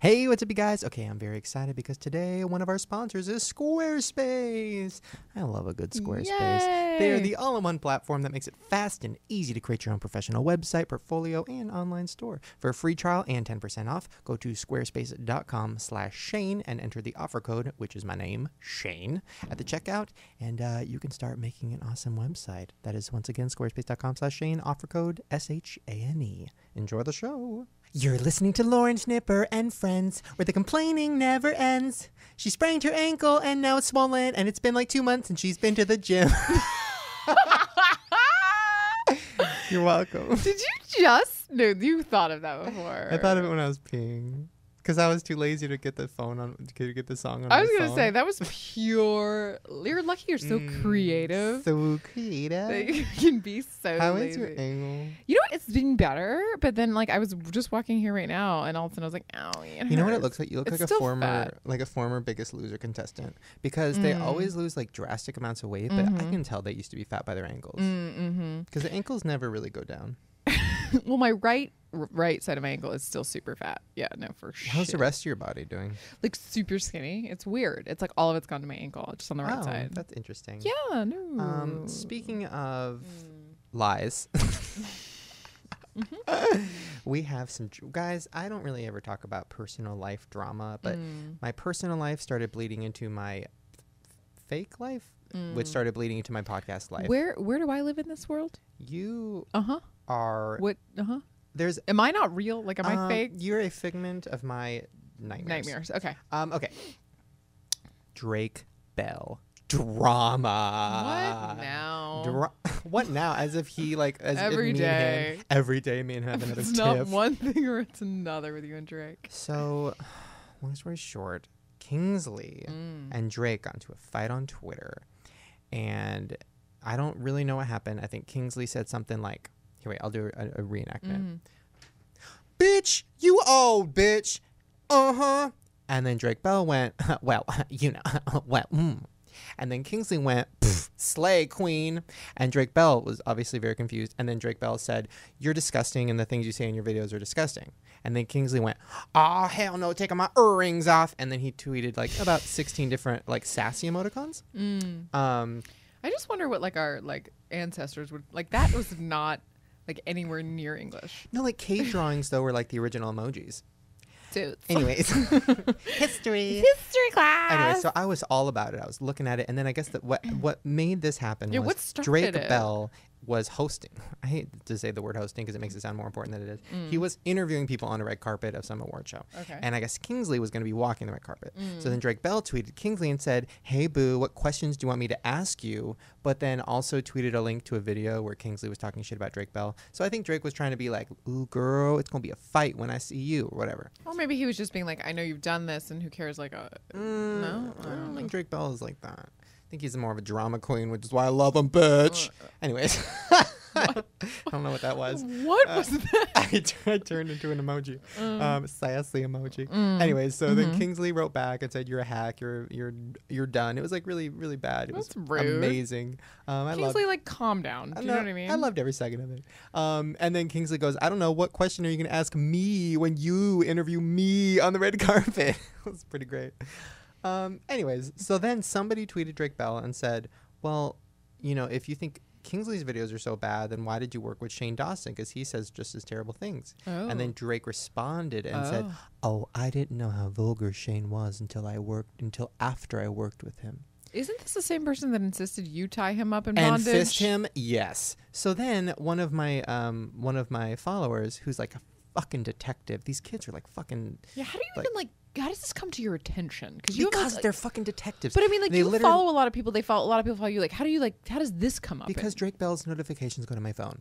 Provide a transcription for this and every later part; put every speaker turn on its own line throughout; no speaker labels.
Hey, what's up, you guys? Okay, I'm very excited because today one of our sponsors is Squarespace. I love a good Squarespace.
Yay!
They are the all-in-one platform that makes it fast and easy to create your own professional website, portfolio, and online store. For a free trial and 10% off, go to squarespace.com/Shane and enter the offer code, which is my name, Shane, at the checkout, and you can start making an awesome website. That is, once again, squarespace.com/Shane, offer code SHANE. Enjoy the show. You're listening to Lauren Schnipper and Friends, where the complaining never ends. She sprained her ankle and now it's swollen, and it's been like 2 months and she's been to the gym. You're welcome.
Did you just? No, you thought of that before.
I thought of it when I was peeing. Because I was too lazy to get the phone on, to get the song on my
I was going to
phone.
say, that was pure. You're lucky you're so creative.
So creative.
That you can be so
How
lazy.
is your ankle?
You know what? It's been better, but then like I was just walking here right now, and all of a sudden I was like, "Ow!"
You know what it looks like? You look
It's
like a
still
former,
fat.
Biggest Loser contestant, because they always lose like drastic amounts of weight, but I can tell they used to be fat by their ankles, because the ankles never really go down.
Well, my right side of my ankle is still super fat. Yeah, no, for sure.
How's the rest of your body doing?
Like super skinny. It's weird. It's like all of it's gone to my ankle, just on the right
Oh,
side.
that's interesting.
Yeah, no.
Speaking of lies, we have some guys. I don't really ever talk about personal life drama, but my personal life started bleeding into my fake life, which started bleeding into my podcast life.
Where do I live in this world?
You
Uh-huh.
are.
What? Uh-huh.
There's.
Am I not real? Like, am I fake?
You're a figment of my nightmares.
Okay.
Okay. Drake Bell drama.
What now?
What now? As if he as
Every
if me
day.
and him, every day me and him have another
It's
tiff.
not one thing or it's another with you and Drake.
So, long story short, Kingsley and Drake got into a fight on Twitter, and I don't really know what happened. I think Kingsley said something like, "Here, wait, I'll do a reenactment." Bitch, you old bitch. And then Drake Bell went, well, you know, well, And then Kingsley went, slay queen. And Drake Bell was obviously very confused. And then Drake Bell said, you're disgusting and the things you say in your videos are disgusting. And then Kingsley went, oh, hell no, taking my earrings off. And then he tweeted about 16 different sassy emoticons.
I just wonder what our ancestors would that was not anywhere near English.
No, cave drawings though were the original emojis.
Dudes.
Anyways, history
class.
Anyway, so I was all about it. I was looking at it, and then I guess that what made this happen was
what started
Drake
it?
Bell was hosting. I hate to say the word hosting because it makes it sound more important than it is. He was interviewing people on the red carpet of some award show.
Okay.
And I guess Kingsley was going to be walking the red carpet. So then Drake Bell tweeted Kingsley and said, hey, boo, what questions do you want me to ask you? But then also tweeted a link to a video where Kingsley was talking shit about Drake Bell. So I think Drake was trying to be like, ooh, girl, it's going to be a fight when I see you, or whatever.
Or maybe he was just being I know you've done this, and who cares? No,
I don't think Drake Bell is like that. I think he's more of a drama queen, which is why I love him, bitch. Anyways, I don't know what that was.
What was that?
I turned into an emoji, sassy emoji. Anyways, so then Kingsley wrote back and said, "You're a hack. You're done." It was really really bad. It
That's
was
rude.
Amazing.
Kingsley, calm down. Do you know what I mean?
I loved every second of it. And then Kingsley goes, "I don't know, what question are you going to ask me when you interview me on the red carpet?" It was pretty great. Anyways, so then somebody tweeted Drake Bell and said, well, if you think Kingsley's videos are so bad, then why did you work with Shane Dawson? Because he says just as terrible things.
Oh.
And then Drake responded and said, oh, I didn't know how vulgar Shane was until after I worked with him.
Isn't this the same person that insisted you tie him up in
And
bondage?
fist him? Yes. So then one of my followers, who's a fucking detective, these kids are fucking...
Yeah, how do you even how does this come to your attention?
Because they're fucking detectives.
But I mean,
They
you
literally
follow a lot of people. A lot of people follow you. How do you how does this come up?
Because Drake Bell's notifications go to my phone.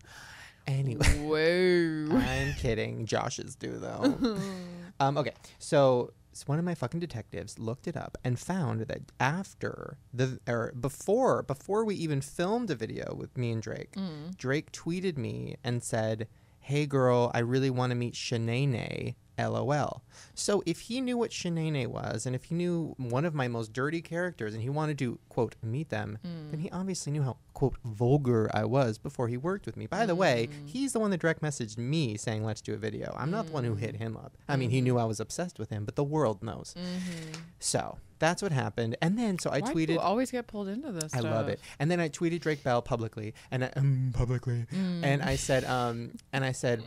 Anyway.
Whoa.
I'm kidding. Josh's do though. Okay. So one of my fucking detectives looked it up and found that before we even filmed a video with me and Drake, Drake tweeted me and said, hey girl, I really want to meet Shanae, LOL. So if he knew what Shanae was, and if he knew one of my most dirty characters, and he wanted to, quote, meet them, then he obviously knew how, quote, vulgar I was before he worked with me. By the way, he's the one that direct messaged me saying, let's do a video. I'm not the one who hit him up. I mean, he knew I was obsessed with him, but the world knows. So that's what happened. And then, so I
Why
tweeted.
people always get pulled into this
I
stuff?
love it. And then I tweeted Drake Bell publicly, and and I said,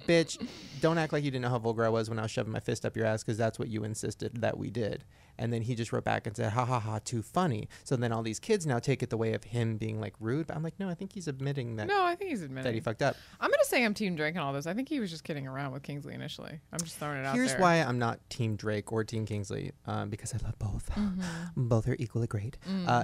bitch, don't act like you didn't know how vulgar I was when I was shoving my fist up your ass, because that's what you insisted that we did. And then he just wrote back and said, ha ha ha, too funny. So then all these kids now take it the way of him being like rude. But I'm like, no, I think he's admitting that.
No, I think he's admitting
that he fucked up.
I'm gonna say I'm Team Drake and all this. I think he was just kidding around with Kingsley initially. I'm just throwing it out there.
Here's why I'm not Team Drake or Team Kingsley, because I love both. Both are equally great.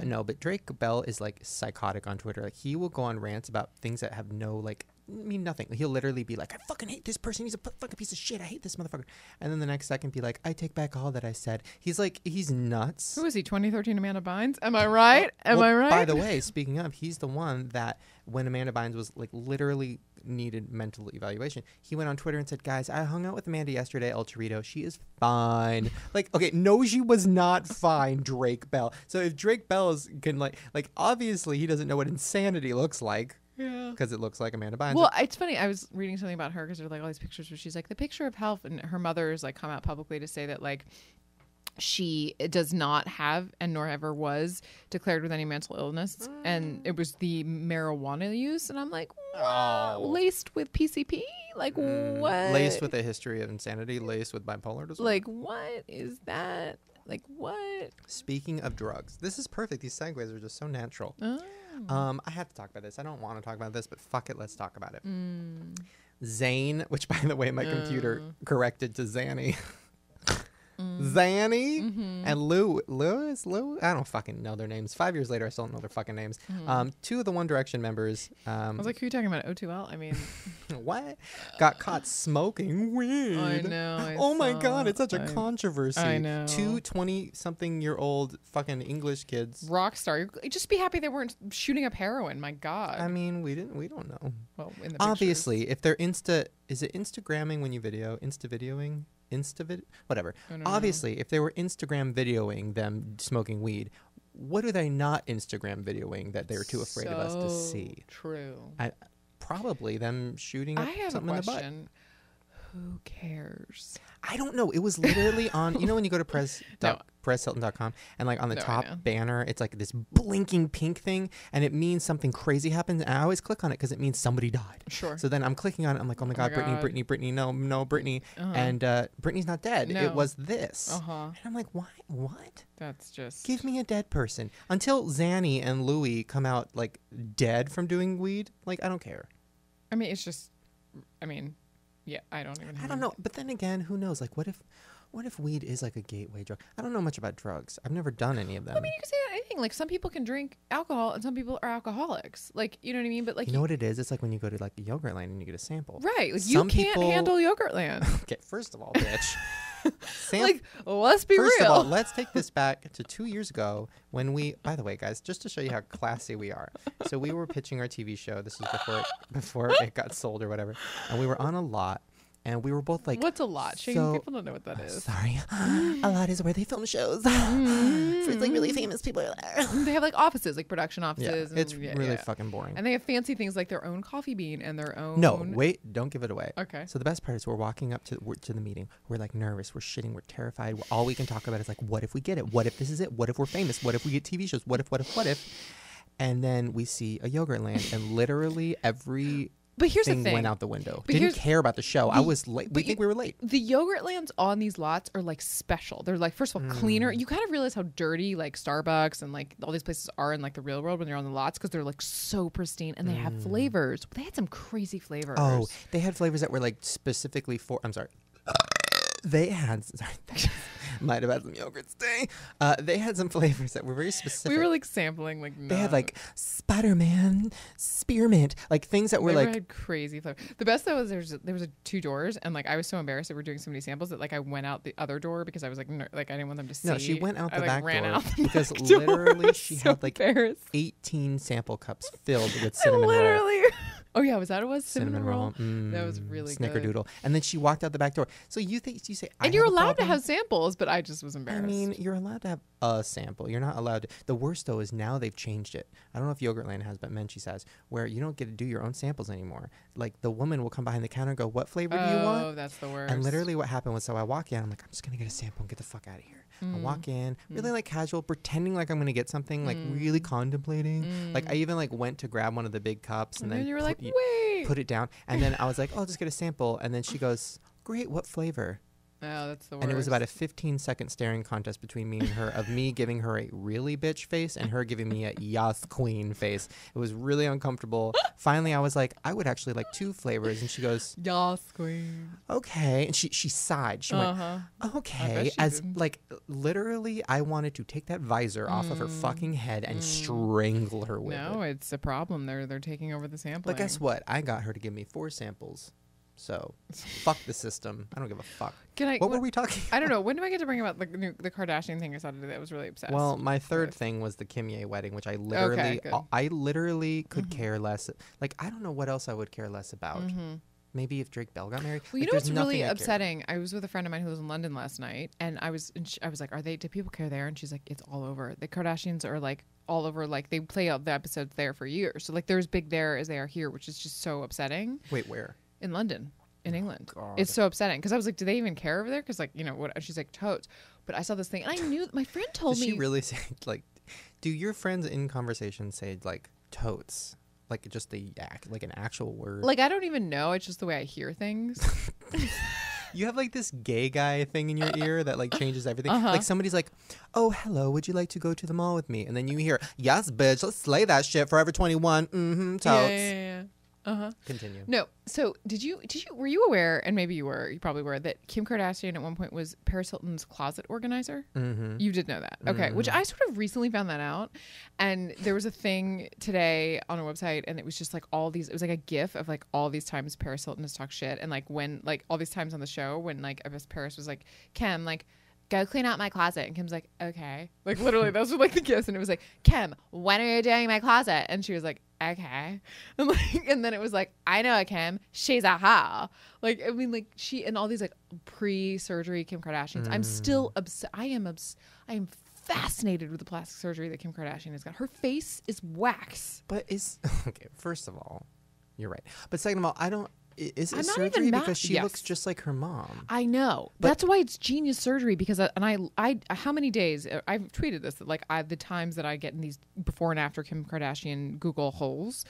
No, but Drake Bell is like psychotic on Twitter. Like he will go on rants about things that have no like mean nothing. He'll literally be like, I fucking hate this person. He's a fucking piece of shit. I hate this motherfucker. And then the next second be like, I take back all that I said. He's like, he's nuts.
Who is he? 2013 Amanda Bynes? Am I right? Am I right?
By the way, speaking of, he's the one that when Amanda Bynes was like literally needed mental evaluation, he went on Twitter and said, guys, I hung out with Amanda yesterday, El Torito. She is fine. Like, okay, no, she was not fine, Drake Bell. So if Drake Bell can like obviously he doesn't know what insanity looks like. Yeah. Because it looks like Amanda Bynes.
Well, it's funny. I was reading something about her because there are like all these pictures where she's like the picture of health, and her mother's like come out publicly to say that like she does not have and nor ever was declared with any mental illness, and it was the marijuana use. And I'm like, wow, laced with PCP, like what?
Laced with a history of insanity, laced with bipolar disorder.
Like what is that? Like what?
Speaking of drugs, this is perfect. These segues are just so natural. I have to talk about this. I don't want to talk about this, but fuck it, let's talk about it. Zane, which by the way, my computer corrected to Zanny. Zanny and Lou. I don't fucking know their names. 5 years later, I still don't know their fucking names. Two of the One Direction members.
I was like, who are you talking about? O2L? I mean,
what? Got caught smoking weed.
I know.
Oh my god, it's such a controversy.
I know.
Two 20-something-year-old fucking English kids.
Rock star. Just be happy they weren't shooting up heroin. My god.
I mean, we don't know.
Well, in the
obviously,
pictures.
if they're is it Instagramming when you video? Insta-videoing? Whatever. Obviously, if they were Instagram videoing them smoking weed, what are they not Instagram videoing that they're too afraid of us to see?
True.
Probably them shooting up something in the butt.
Who cares?
I don't know. It was literally on, you know, when you go to presshilton.com and like on the top banner, it's like this blinking pink thing and it means something crazy happens. And I always click on it because it means somebody died.
Sure.
So then I'm clicking on it. I'm like, oh my God, Brittany, no, Brittany. And Brittany's not dead.
No.
It was this. And I'm like, why? What?
That's just.
Give me a dead person. Until Zanny and Louie come out like dead from doing weed. Like, I don't care.
I mean, it's just, yeah, I don't
know. But then again, who knows? Like, what if weed is like a gateway drug? I don't know much about drugs. I've never done any of them.
I mean, you can say anything. Like, some people can drink alcohol and some people are alcoholics. Like, you know what I mean? But like,
you know what it is? It's like when you go to like a Yogurtland and you get a sample.
Right. Like, you can't handle Yogurtland.
Okay, first of all, bitch.
Like, let's be real.
First of all, let's take this back to 2 years ago when we, by the way, guys, just to show you how classy we are. So we were pitching our TV show. This was before it got sold or whatever. And we were on a lot. And we were both like,
what's a lot? Shane, people don't know what that is.
Sorry. A lot is where they film shows. For like really famous people are there.
They have like offices, like production offices.
Yeah, it's really fucking boring.
And they have fancy things like their own coffee bean and their own.
No, wait, don't give it away.
Okay.
So the best part is we're walking up to the meeting. We're like nervous. We're shitting. We're terrified. All we can talk about is like, what if we get it? What if this is it? What if we're famous? What if we get TV shows? What if? And then we see a Yogurtland and literally every...
But here's the thing.
Went out the window. Didn't care about the show. I was late. We think we were late.
The Yogurtlands on these lots are like special. They're like, first of all, cleaner. You kind of realize how dirty like Starbucks and like all these places are in like the real world when they're on the lots because they're like so pristine and they have flavors. They had some crazy flavors.
Oh, they had flavors that were like specifically for. I'm sorry. They had. Sorry. Might have had some yogurts today. They had some flavors that were very specific.
We were like sampling like.
They had like Spider-Man, spearmint, like things that were like
had crazy flavor. The best though was there was 2 doors and like I was so embarrassed that we're doing so many samples that like I went out the other door because I was like I didn't want them to see.
No, she went out the back
ran
door
out the
because
back
literally
door.
she
So
had like
embarrassed.
18 sample cups filled with cinnamon roll.
Literally. Oh yeah, was that what it was?
Cinnamon roll.
That was really good.
Snickerdoodle. And then she walked out the back door. So you say,
And you're allowed to have samples, but I just was embarrassed.
I mean, you're allowed to have a sample. You're not allowed to. The worst though is now they've changed it. I don't know if Yogurtland has, but Menchie's has, where you don't get to do your own samples anymore. Like the woman will come behind the counter and go, "What flavor do you want?"
Oh, that's the worst.
And literally what happened was, so I walk in, I'm like, I'm just gonna get a sample and get the fuck out of here. I walk in, really like casual, pretending like I'm gonna get something, like really contemplating. Like I even like went to grab one of the big cups and then
you were like, wait.
Put it down. And then I was like, oh, I'll just get a sample. And then she goes, great, what flavor?
Oh, that's the worst.
And it was about a 15-second staring contest between me and her, of me giving her a really bitch face and her giving me a yes queen face. It was really uncomfortable. Finally, I was like, I would actually like 2 flavors. And she goes,
yes queen.
Okay. And she sighed. She went, okay. As did. Like literally, I wanted to take that visor off of her fucking head and strangle her with it.
No, it's a problem. They're taking over the sampling.
But guess what? I got her to give me 4 samples. So, fuck the system. I don't give a fuck. What were we talking about?
I don't know. When do I get to bring about the Kardashian thing I saw today that was really obsessed?
Well, my third thing was the Kim Ye wedding, which I literally could care less. Like, I don't know what else I would care less about. Maybe if Drake Bell got married.
Well, you know what's really upsetting? I was with a friend of mine who was in London last night, and I was like, do people care there? And she's like, it's all over. The Kardashians are like all over. Like they play out the episodes there for years. So like they're as big there as they are here, which is just so upsetting.
Wait, where?
In London, in England.
God.
It's so upsetting because I was like, do they even care over there? Because like, you know what? She's like, totes. But I saw this thing and I knew my friend told me.
Did she really say like? Do your friends in conversation say like totes? Like just the like an actual word?
Like I don't even know. It's just the way I hear things.
You have like this gay guy thing in your ear that like changes everything. Like somebody's like, oh, hello, would you like to go to the mall with me? And then you hear, yes, bitch, let's slay that shit, Forever 21. Totes.
Yeah.
Continue.
No. So were you aware, and maybe you probably were, that Kim Kardashian at one point was Paris Hilton's closet organizer? You did know that. Okay. Which I sort of recently found that out. And there was a thing today on a website, and it was just like it was like a gif of like all these times Paris Hilton has talked shit. And like when, like all these times on the show when like I guess Paris was like, Kim, like, go clean out my closet. And Kim's like, okay. Like literally those were like the gifts. And it was like, Kim, when are you doing my closet? And she was like, okay. And then it was like, I know Kim, she's a hoe. Like, I mean, like she, and all these like pre-surgery Kim Kardashians. I'm still I am fascinated with the plastic surgery that Kim Kardashian has got. Her face is wax.
But okay, first of all, you're right. But second of all, is it surgery because she looks just like her mom?
I know. That's why it's genius surgery because I how many days I've tweeted this that like the times that I get in these before and after Kim Kardashian Google holes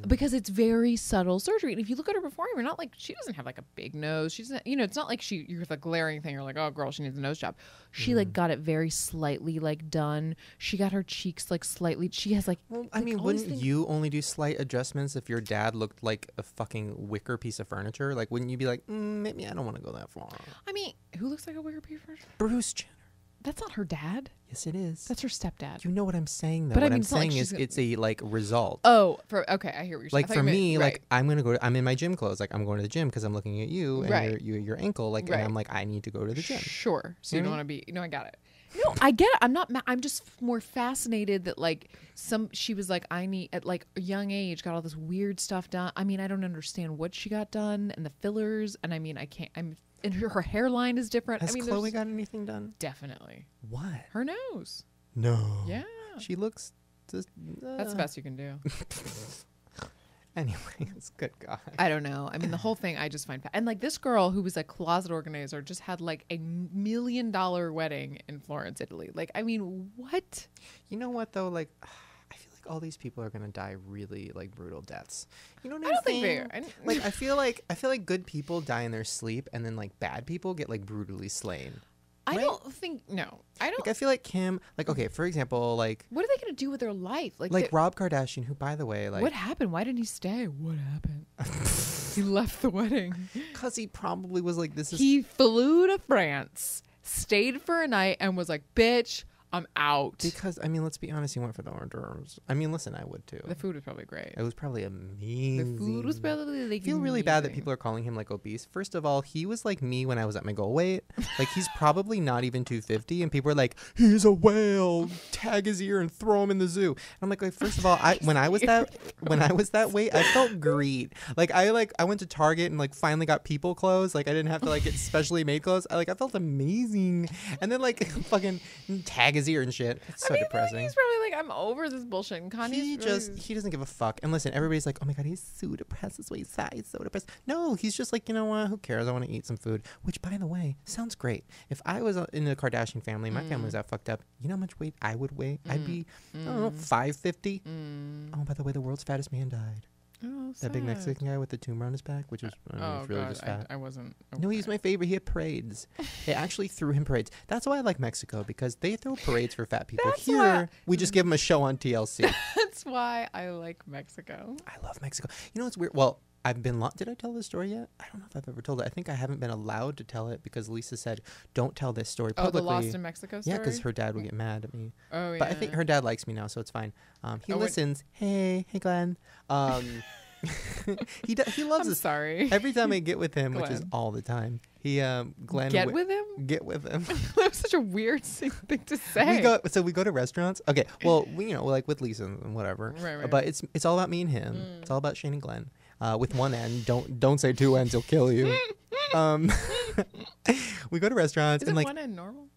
because it's very subtle surgery. And if you look at her before, you're not like she doesn't have like a big nose. She's not, it's not like you're the glaring thing. You're like, oh girl, she needs a nose job. She like got it very slightly like done. She got her cheeks like slightly. She has like.
Well, I mean, wouldn't you only do slight adjustments if your dad looked like a fucking wicker piece of furniture? Like, wouldn't you be like, maybe I don't want to go that far?
I mean, who looks like a wicker piece of furniture?
Bruce Jenner.
That's not her dad.
Yes, it is.
That's her stepdad.
You know what I'm saying, though. But what I'm saying is it's a like result.
Oh, okay, I hear what you're saying.
Like for me, like I'm in my gym clothes. Like I'm going to the gym because I'm looking at you and your ankle. Like and I'm like, I need to go to the gym.
Sure. So you don't want to be. I got it. No, I get it. I'm not. I'm just more fascinated that like she was like, I need at like a young age got all this weird stuff done. I mean, I don't understand what she got done and the fillers. And I mean, I can't. And her hairline is different.
Has Khloe got anything done?
Definitely.
What?
Her nose.
No.
Yeah.
She looks just.
That's the best you can do.
Anyways, good God.
I don't know. I mean, the whole thing I just find and like this girl who was a closet organizer just had like $1 million wedding in Florence, Italy. Like, I mean, what?
You know what though? Like, I feel like all these people are gonna die really like brutal deaths. You know what
I don't think they are.
Like, I feel like good people die in their sleep, and then like bad people get like brutally slain.
I don't think I don't.
Like, I feel like Kim, like, okay, for example, like,
what are they gonna do with their life?
Like Rob Kardashian, who, by the way, like,
what happened? Why didn't he stay? What happened? He left the wedding
because he probably was like, he
flew to France, stayed for a night, and was like, bitch, I'm out.
Because, I mean, let's be honest, he went for the hors d'oeuvres. I mean, listen, I would too.
The food was probably great.
It was probably amazing.
The food was probably like
I feel really bad that people are calling him like obese. First of all, he was like me when I was at my goal weight. Like, he's probably not even 250, and people are like, he's a whale. Tag his ear and throw him in the zoo. And I'm like, first of all, when I was that weight, I felt great. Like I went to Target and like finally got people clothes. Like I didn't have to like get specially made clothes. I felt amazing. And then like fucking tag his ear and shit. It's so depressing.
He's probably like, I'm over this bullshit. And Kanye's
he doesn't give a fuck. And listen, everybody's like, oh my god, he's so depressed. This way he's so depressed. No, he's just like, you know what? Who cares? I want to eat some food. Which, by the way, sounds great. If I was in the Kardashian family, my family was that fucked up. You know how much weight I would weigh? I'd be, I don't know, 550. Oh, by the way, the world's fattest man died.
Oh,
that big Mexican guy with the tumor on his back, which was really just fat.
I wasn't.
Okay. No, he's my favorite. He had parades. They actually threw him parades. That's why I like Mexico, because they throw parades for fat people. Here, we just give them a show on TLC.
That's why I like Mexico.
I love Mexico. You know what's weird? Well, I've been. Did I tell this story yet? I don't know if I've ever told it. I think I haven't been allowed to tell it because Lisa said, "Don't tell this story publicly."
Oh, the Lost in Mexico story.
Yeah, because her dad would get mad at me.
Oh yeah.
But I think her dad likes me now, so it's fine. He listens. Hey, Glenn. He loves
I'm
us.
Sorry.
Every time I get with him, which is all the time, Glenn
get with him. That was such a weird thing to say.
We go to restaurants. Okay, well, like with Lisa and whatever.
Right.
But it's all about me and him. It's all about Shane and Glenn. With one end, don't say two ends, he'll kill you. We go to restaurants
Is
and
it
like
one end normal?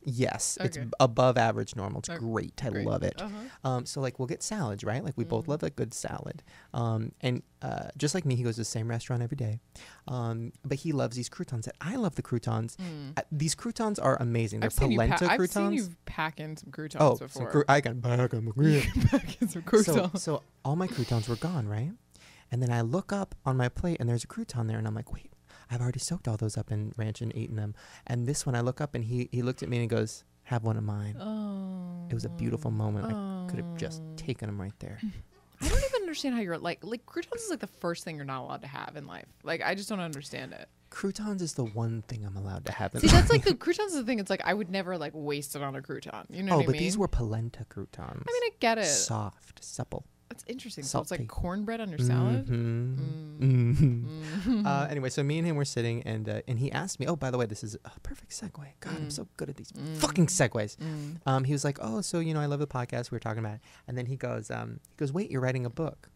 Yes,
okay.
It's above average normal. It's great. I love it.
Uh-huh.
So like we'll get salads, right? Like we both love a good salad. And just like me, he goes to the same restaurant every day. But he loves these croutons. I love the croutons. These croutons are amazing. They're polenta croutons.
I've seen you pack in some croutons before.
I can pack them.
Pack in some croutons.
So all my croutons were gone, right? And then I look up on my plate and there's a crouton there, and I'm like, wait. I've already soaked all those up in ranch and eaten them. And this one, I look up and he looked at me and he goes, have one of mine.
Oh.
It was a beautiful moment. I could have just taken them right there.
I don't even understand how you're like croutons is like the first thing you're not allowed to have in life. Like, I just don't understand it.
Croutons is the one thing I'm allowed to have in
life.
See,
that's like the croutons is the thing. It's like I would never like waste it on a crouton. You know what I mean?
Oh, but these were polenta croutons.
I mean, I get it.
Soft, supple.
That's interesting.
Salty.
So it's like cornbread on your salad.
Anyway, so me and him were sitting, and he asked me, "Oh, by the way, this is a perfect segue. God, I'm so good at these fucking segues." He was like, "Oh, so I love the podcast we were talking about," and then he goes, "Wait, you're writing a book?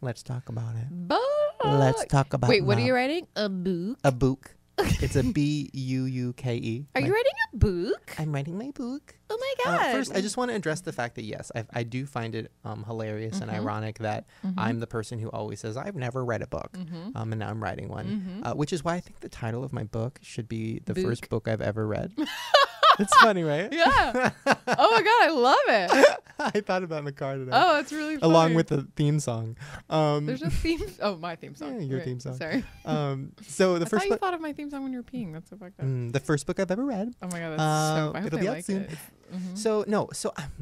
Let's talk about it. Let's talk about.
Wait, what are you writing? A book?
A book." It's a Buuke.
Are you writing a book?
I'm writing my book.
Oh my god!
First, I just want to address the fact that yes, I do find it hilarious and ironic that I'm the person who always says I've never read a book, and now I'm writing one, which is why I think the title of my book should be the first book I've ever read. It's funny, right?
Yeah. Oh my god, I love it.
I thought about it in the car today.
Oh, it's really funny.
Along with the theme song.
There's a theme. Oh, my theme song.
Yeah, your theme song.
Sorry.
So the
I
first
thought you thought of my theme song when you were peeing. That's so fucked up.
The first book I've ever read.
Oh my god, that's so. I hope
it'll
they
be out
like
soon.
it.
So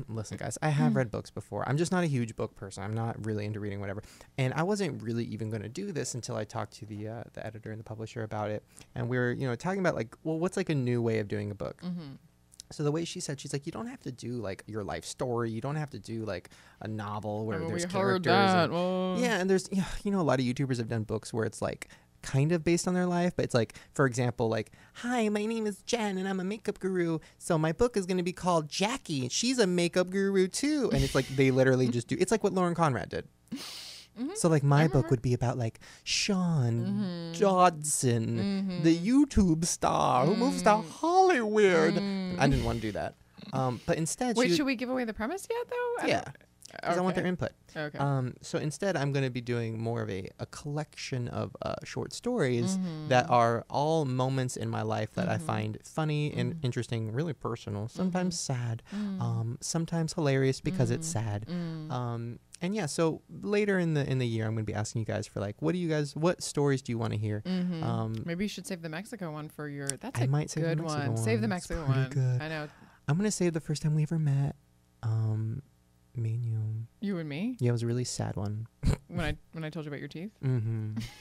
listen, guys. I have read books before. I'm just not a huge book person. I'm not really into reading whatever. And I wasn't really even going to do this until I talked to the editor and the publisher about it. And we were talking about like, well, what's like a new way of doing a book. So the way she said, she's like, you don't have to do like your life story. You don't have to do like a novel where there's characters. And there's, a lot of YouTubers have done books where it's like kind of based on their life, but it's like, for example, like, hi, my name is Jen and I'm a makeup guru. So my book is going to be called Jackie. She's a makeup guru too. And it's like, they literally just do, it's like what Lauren Conrad did. So like my book would be about like Sean Dodson, the YouTube star who moves to Hollywood. I didn't want to do that. But instead,
wait, should we give away the premise yet though?
Yeah. Because I want their input.
Okay.
So instead, I'm going to be doing more of a collection of short stories that are all moments in my life that I find funny and interesting, really personal, sometimes sad, sometimes hilarious because it's sad. And yeah, so later in the year, I'm going to be asking you guys for like, what stories do you want to hear?
Maybe you should save the Mexico one for your. That's
I
a
might save
good
the Mexico
one. Save the Mexico one.
Good.
I know.
I'm going to save the first time we ever met. Me and you.
You and me?
Yeah, it was a really sad one.
when I told you about your teeth?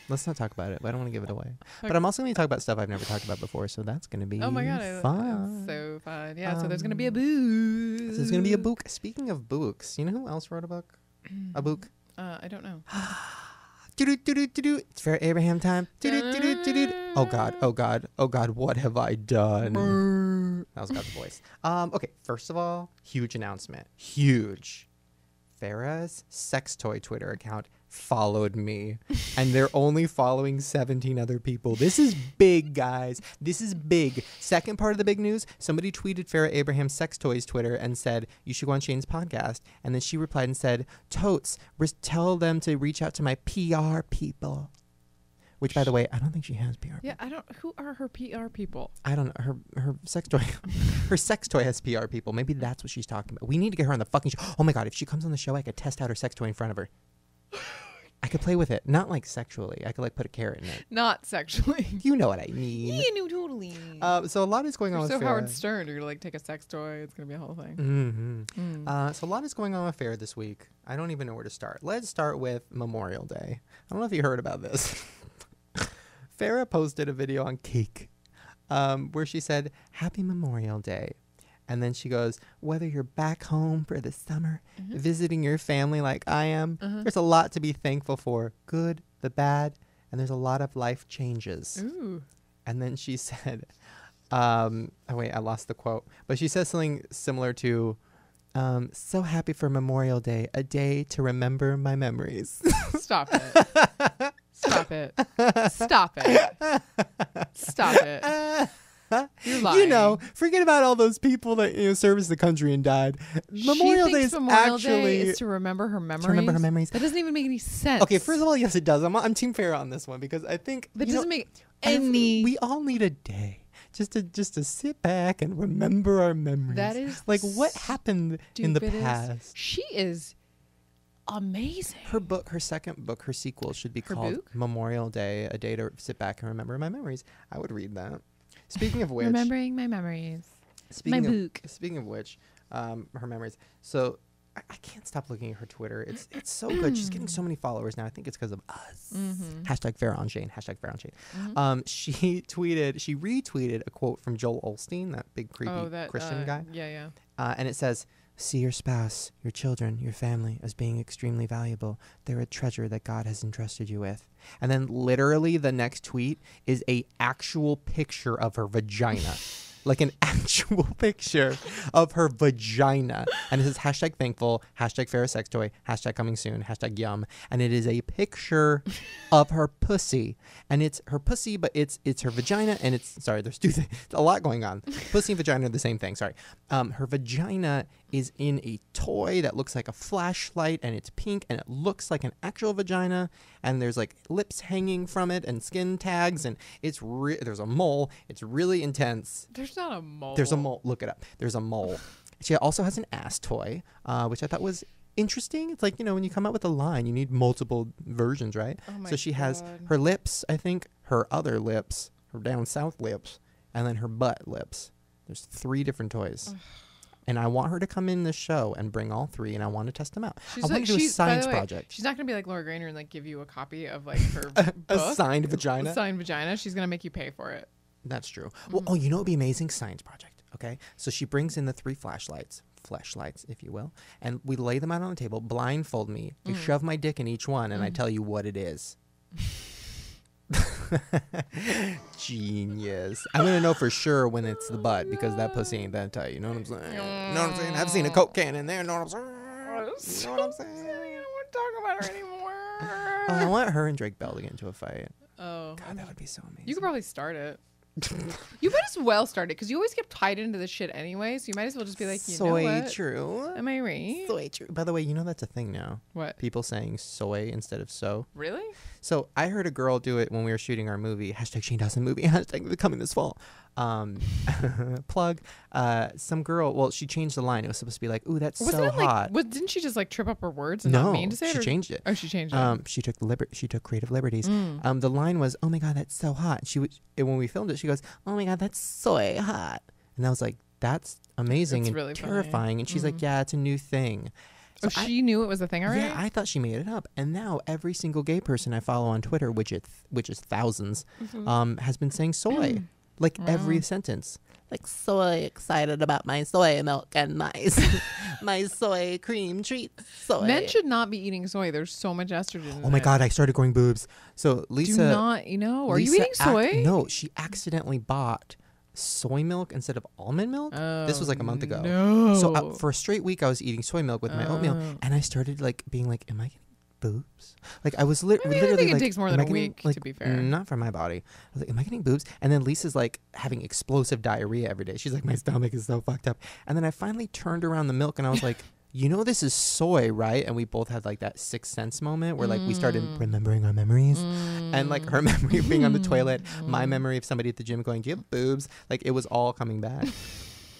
Let's not talk about it. I don't want to give it away. Okay. But I'm also going to talk about stuff I've never talked about before, so that's going to be fun.
So fun. God. Yeah, so there's going to be a book.
So there's going to be a book. Speaking of books, you know who else wrote a book? A book?
I don't know.
It's Farrah Abraham time. Oh God, oh God, oh God, what have I done? That was God's voice. Okay, first of all, huge announcement. Huge. Farrah's sex toy Twitter account followed me, and they're only following 17 other people. This is big, guys. This is big. Second part of the big news, somebody tweeted Farrah Abraham's sex toys Twitter and said, you should go on Shane's podcast. And then she replied and said, totes, tell them to reach out to my PR people. Which, by the way, I don't think she has PR.
Yeah, I don't. Who are her PR people?
I don't know. Her sex toy, her sex toy has PR people. Maybe that's what she's talking about. We need to get her on the fucking show. Oh my God, if she comes on the show, I could test out her sex toy in front of her. I could play with it, not like sexually. I could like put a carrot in it.
Not sexually.
You know what I mean.
Yeah, no, totally.
So a lot is going on with
so
Farrah.
Howard Stern, you're gonna like take a sex toy. It's gonna be a whole thing.
So a lot is going on with Farrah this week. I don't even know where to start. Let's start with Memorial Day. I don't know if you heard about this. Farrah posted a video on Cake where she said, Happy Memorial Day. And then she goes, whether you're back home for the summer, visiting your family like I am, there's a lot to be thankful for. Good, the bad, and there's a lot of life changes.
Ooh.
And then she said, oh wait, I lost the quote. But she says something similar to, so happy for Memorial Day, a day to remember my memories.
Stop it. Stop it. Stop it. Stop it. You're lying.
You know, forget about all those people that serviced the country and died. Memorial Day is
Memorial
actually
Day is to remember her memories.
To remember her memories.
That doesn't even make any sense.
Okay, first of all, yes, it does. I'm Team Farrah on this one because I think
that doesn't make any.
We all need a day just to sit back and remember our memories.
That is
like what happened in the past.
She is amazing.
Her book, her second book, her sequel should be called Memorial Day, a day to sit back and remember my memories. I would read that. Speaking of which,
remembering my memories. My book.
Speaking of which, her memories. So I can't stop looking at her Twitter. It's so good. She's getting so many followers now. I think it's because of us. Hashtag Farrah on Shane. Hashtag Farrah on Shane. She retweeted a quote from Joel Osteen, that big creepy Christian guy.
Yeah.
And it says, see your spouse, your children, your family as being extremely valuable. They're a treasure that God has entrusted you with. And then literally the next tweet is a actual picture of her vagina. Like an actual picture of her vagina. And it says hashtag thankful, hashtag Farrah sex toy, hashtag coming soon, hashtag yum. And it is a picture of her pussy. And it's her pussy, but it's her vagina and it's, sorry, there's two things, a lot going on. Pussy and vagina are the same thing, sorry. Her vagina is in a toy that looks like a flashlight and it's pink and it looks like an actual vagina and there's like lips hanging from it and skin tags and it's there's a mole. It's really intense.
There's not a mole.
There's a mole. Look it up. There's a mole. She also has an ass toy, which I thought was interesting. It's like, when you come out with a line, you need multiple versions, right?
Oh my
so she has
God.
her lips, I think, her other lips, her down south lips, and then her butt lips. There's 3 different toys. And I want her to come in the show and bring all 3, and I want to test them out. I want to do a science project.
She's not going to be like Laura Grainer and like give you a copy of like her
a signed vagina.
A signed vagina. She's going to make you pay for it.
That's true. Well, you know what would be amazing? Science project. Okay, so she brings in the 3 flashlights, if you will, and we lay them out on the table. Blindfold me. You shove my dick in each one, and I tell you what it is. Genius. I'm gonna know for sure when it's the butt because that pussy ain't that tight. You know what I'm saying? You know what I'm saying? I've seen a Coke can in there. You know what I'm saying? You know what I'm saying?
I don't want to talk about her anymore.
I want her and Drake Bell to get into a fight.
Oh,
God, that would be so amazing.
You could probably start it. You might as well start it because you always get tied into this shit anyway. So you might as well just be like, know what?
True.
Am I right?
Soy true. By the way, that's a thing now.
What?
People saying soy instead of so.
Really?
So I heard a girl do it when we were shooting our movie. Hashtag Shane Dawson movie. Hashtag coming this fall. Plug. Some girl. Well, she changed the line. It was supposed to be like, "Ooh, that's so hot."
Didn't she just like trip up her words and not mean to say it?
She changed it.
Oh, she changed it.
She took creative liberties. The line was, "Oh my God, that's so hot." When we filmed it, she goes, "Oh my God, that's soy hot," and I was like, "That's amazing
That's
and
really
terrifying."
funny.
And she's like, "Yeah, it's a new thing."
So she knew it was a thing already?
Yeah, I thought she made it up. And now every single gay person I follow on Twitter, which is thousands, has been saying soy. Like every sentence. Like, so excited about my soy milk and my soy cream treats. Soy.
Men should not be eating soy. There's so much estrogen in
Oh my
it.
God, I started growing boobs. So Lisa...
Do not, are you eating soy?
No, she accidentally bought soy milk instead of almond milk. This was like a month ago.
No.
So for a straight week, I was eating soy milk with my oatmeal. And I started like being like, am I getting boobs? Like I was literally
I think it
like,
takes more than a week, to be fair.
Not for my body. I was like, am I getting boobs? And then Lisa's like having explosive diarrhea every day. She's like, my stomach is so fucked up. And then I finally turned around the milk and I was like, this is soy, right? And we both had like that sixth sense moment where like we started remembering our memories. And like her memory of being on the toilet, my memory of somebody at the gym going, do you have boobs? Like it was all coming back.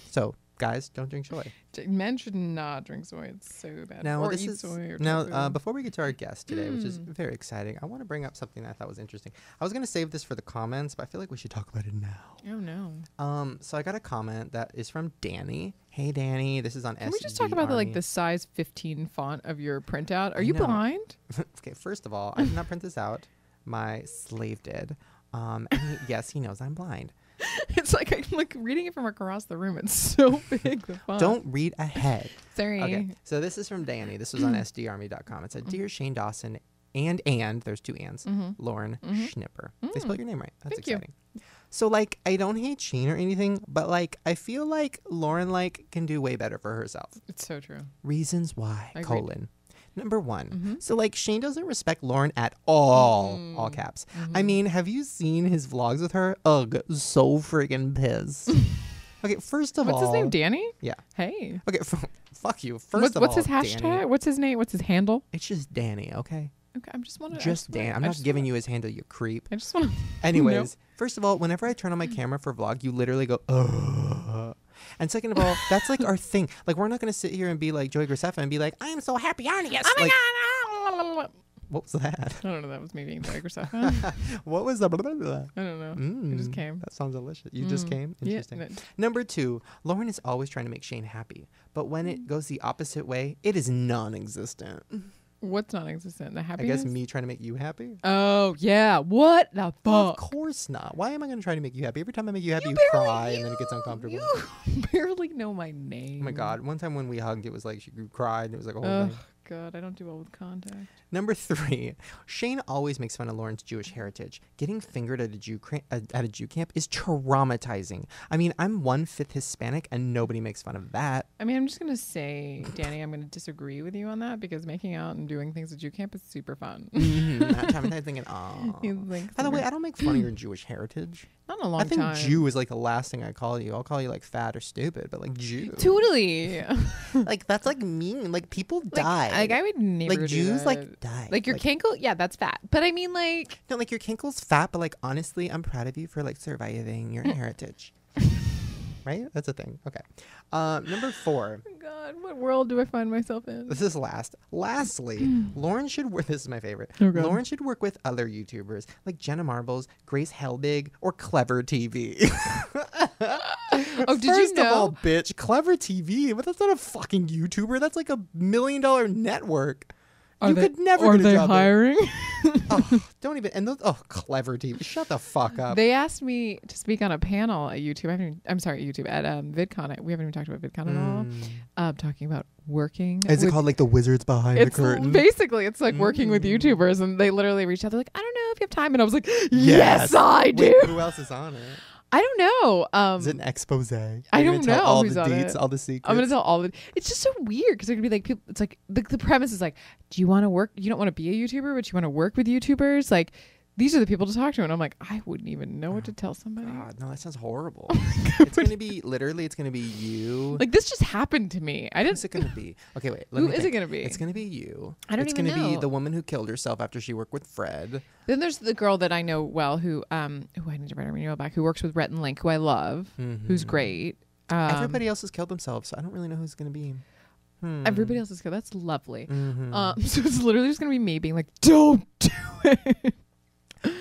So guys, don't drink soy.
Men should not drink soy. It's so bad.
Now,
or eat soy. Or
now, before we get to our guest today, which is very exciting, I want to bring up something that I thought was interesting. I was going to save this for the comments, but I feel like we should talk about it now.
Oh, no.
So I got a comment that is from Danny. Hey, Danny. This is on
Can we just talk about the size 15 font of your printout? Are you blind?
Okay, first of all, I did not print this out. My slave did. And yes, he knows I'm blind.
It's like I'm like reading it from across the room. It's so big. The font.
Don't read ahead.
Sorry.
Okay. So this is from Danny. This was on sdarmy.com. It said, "Dear Shane Dawson and there's two ands, Lauren Schnipper." They spelled your name right. That's
Thank
exciting. So like I don't hate Shane or anything, but like I feel like Lauren like can do way better for herself.
It's so true.
Reasons why.
Agreed.
Number one. So like Shane doesn't respect Lauren at all. All caps. I mean, have you seen his vlogs with her? Ugh, so freaking pissed. Okay, first of all.
What's his name? Danny?
Yeah.
Hey.
Okay, fuck you. First of all,
what's his hashtag?
Danny.
What's his name? What's his handle?
It's just Danny, okay?
Okay, I'm just wondering.
Just Dan. I'm not giving you his handle, you creep.
I just want to.
Anyways, first of all, whenever I turn on my camera for vlog, you literally go, ugh. And second of all, that's like our thing. Like, we're not going to sit here and be like Joey Graceffa and be like, I'm so happy on yes.
Oh my
like,
God.
What was that?
I don't know. That was me being Joey Graceffa.
What was the blah, blah, blah?
I don't know. It just came.
That sounds delicious. You just came? Interesting.
Yeah.
Number two, Lauren is always trying to make Shane happy. But when it goes the opposite way, it is non-existent.
What's non-existent? The
I
happiness?
guess me trying to make you happy?
Oh, yeah. What the fuck?
Well, of course not. Why am I going to try to make you happy? Every time I make you happy, you cry and then it gets uncomfortable.
You barely know my name.
Oh my God. One time when we hugged, it was like she cried and it was like a whole
Oh,
thing.
God. I don't do well with contact.
Number three, Shane always makes fun of Lauren's Jewish heritage. Getting fingered at a Jew camp is traumatizing. I mean, I'm 1/5 Hispanic and nobody makes fun of that.
I mean, I'm just going to say, Danny, I'm going to disagree with you on that because making out and doing things at Jew camp is super fun.
Not traumatizing at all.
Like,
By the way, I don't make fun of your Jewish heritage.
not in a long
I think
time.
Jew is like the last thing I call you. I'll call you like fat or stupid, but like Jew.
Totally.
Like that's like mean. Like people die.
Like I would never
Like
do
Jews
that.
like die.
Like your kinkle, yeah, that's fat. But I mean, like,
no, like your kinkle's fat, but like honestly, I'm proud of you for like surviving your heritage. Right? That's a thing. Okay. Number four.
oh God, what world do I find myself in?
This is last. Lastly, Lauren should work. This is my favorite.
Oh, God.
Lauren should work with other YouTubers like Jenna Marbles, Grace Helbig, or Clever TV.
Oh, did
First
you know?
of all, bitch, Clever TV, but that's not a fucking YouTuber. That's like $1 million network. You could never get a job there.
hiring?
Oh, don't even. And those. Oh, Clever TV. Shut the fuck up.
They asked me to speak on a panel at YouTube. I'm sorry, YouTube at VidCon. We haven't even talked about VidCon at all. Talking about working.
Is it called like the wizards behind the curtain?
Basically, it's like working with YouTubers, and they literally reached out. They're like, I don't know if you have time, and I was like, yes, I do.
Wait, who else is on it?
I don't know.
Is it an expose?
I don't know
all
who's
the
on
deets,
it.
all the secrets.
I'm gonna tell all of it. It's just so weird because they're gonna be like people. It's like the premise is like, do you want to work? You don't want to be a YouTuber, but you want to work with YouTubers. Like these are the people to talk to, and I'm like, I wouldn't even know what to tell somebody.
God, no, that sounds horrible. It's gonna be literally. It's gonna be you.
Like this just happened to me. I didn't.
Who's it gonna be? Okay, wait.
Who is it gonna be?
It's gonna be you.
I don't
it's
even
gonna be
know.
the woman who killed herself after she worked with Fred.
Then there's the girl that I know well who I need to write her email back, who works with Rhett and Link, who I love, who's great.
Everybody else has killed themselves, so I don't really know who's gonna be.
Everybody else is good. That's lovely. So it's literally just gonna be me being like, don't do it.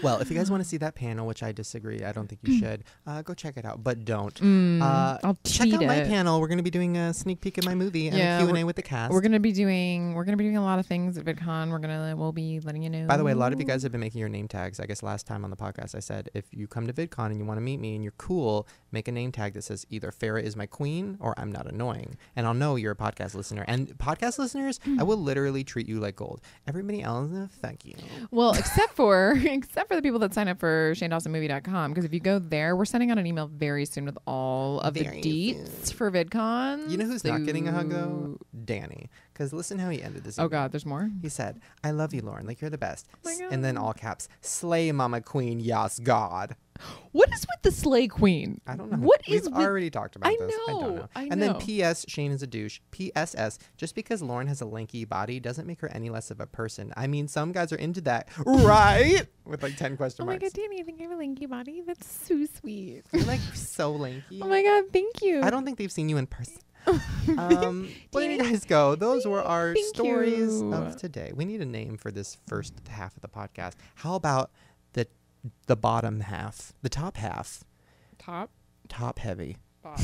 Well, if you guys want to see that panel, which I disagree, I don't think you should, go check it out, but don't.
I'll
Check
cheat
out my
it.
panel. We're going to be doing a sneak peek of my movie and
Yeah,
a Q&A with the cast.
We're gonna be doing a lot of things at VidCon. We'll be letting you know.
By the way, a lot of you guys have been making your name tags. I guess last time on the podcast I said, if you come to VidCon and you want to meet me and you're cool, make a name tag that says either Farrah is my queen or I'm not annoying. And I'll know you're a podcast listener. And podcast listeners, I will literally treat you like gold. Everybody else, thank you.
Well, except for the people that sign up for ShaneDawsonMovie.com, because if you go there, we're sending out an email very soon with all of the
Very
deets for VidCon.
You know who's not getting a hug though? Danny. Because listen how he ended this email.
Oh God, there's more.
He said, I love you, Lauren. Like, you're the best.
Oh my God.
And then all caps, slay mama queen, yas God.
What is with the Slay Queen?
I don't know.
What
We've
is with-
already talked about
I
this. I don't
know,
know.
I
And then
know.
P.S. Shane is a douche. P.S.S. Just because Lauren has a lanky body doesn't make her any less of a person. I mean, some guys are into that, right? With like 10 question
Oh my
marks.
God, Danny, I think I have a lanky body. That's so sweet.
You're like so lanky.
Oh my God, thank you.
I don't think they've seen you in person. Well, there you guys go. Those were our
Thank
stories
you.
of today. We need a name for this first half of the podcast. How about the bottom half, the top half, top heavy?
Top.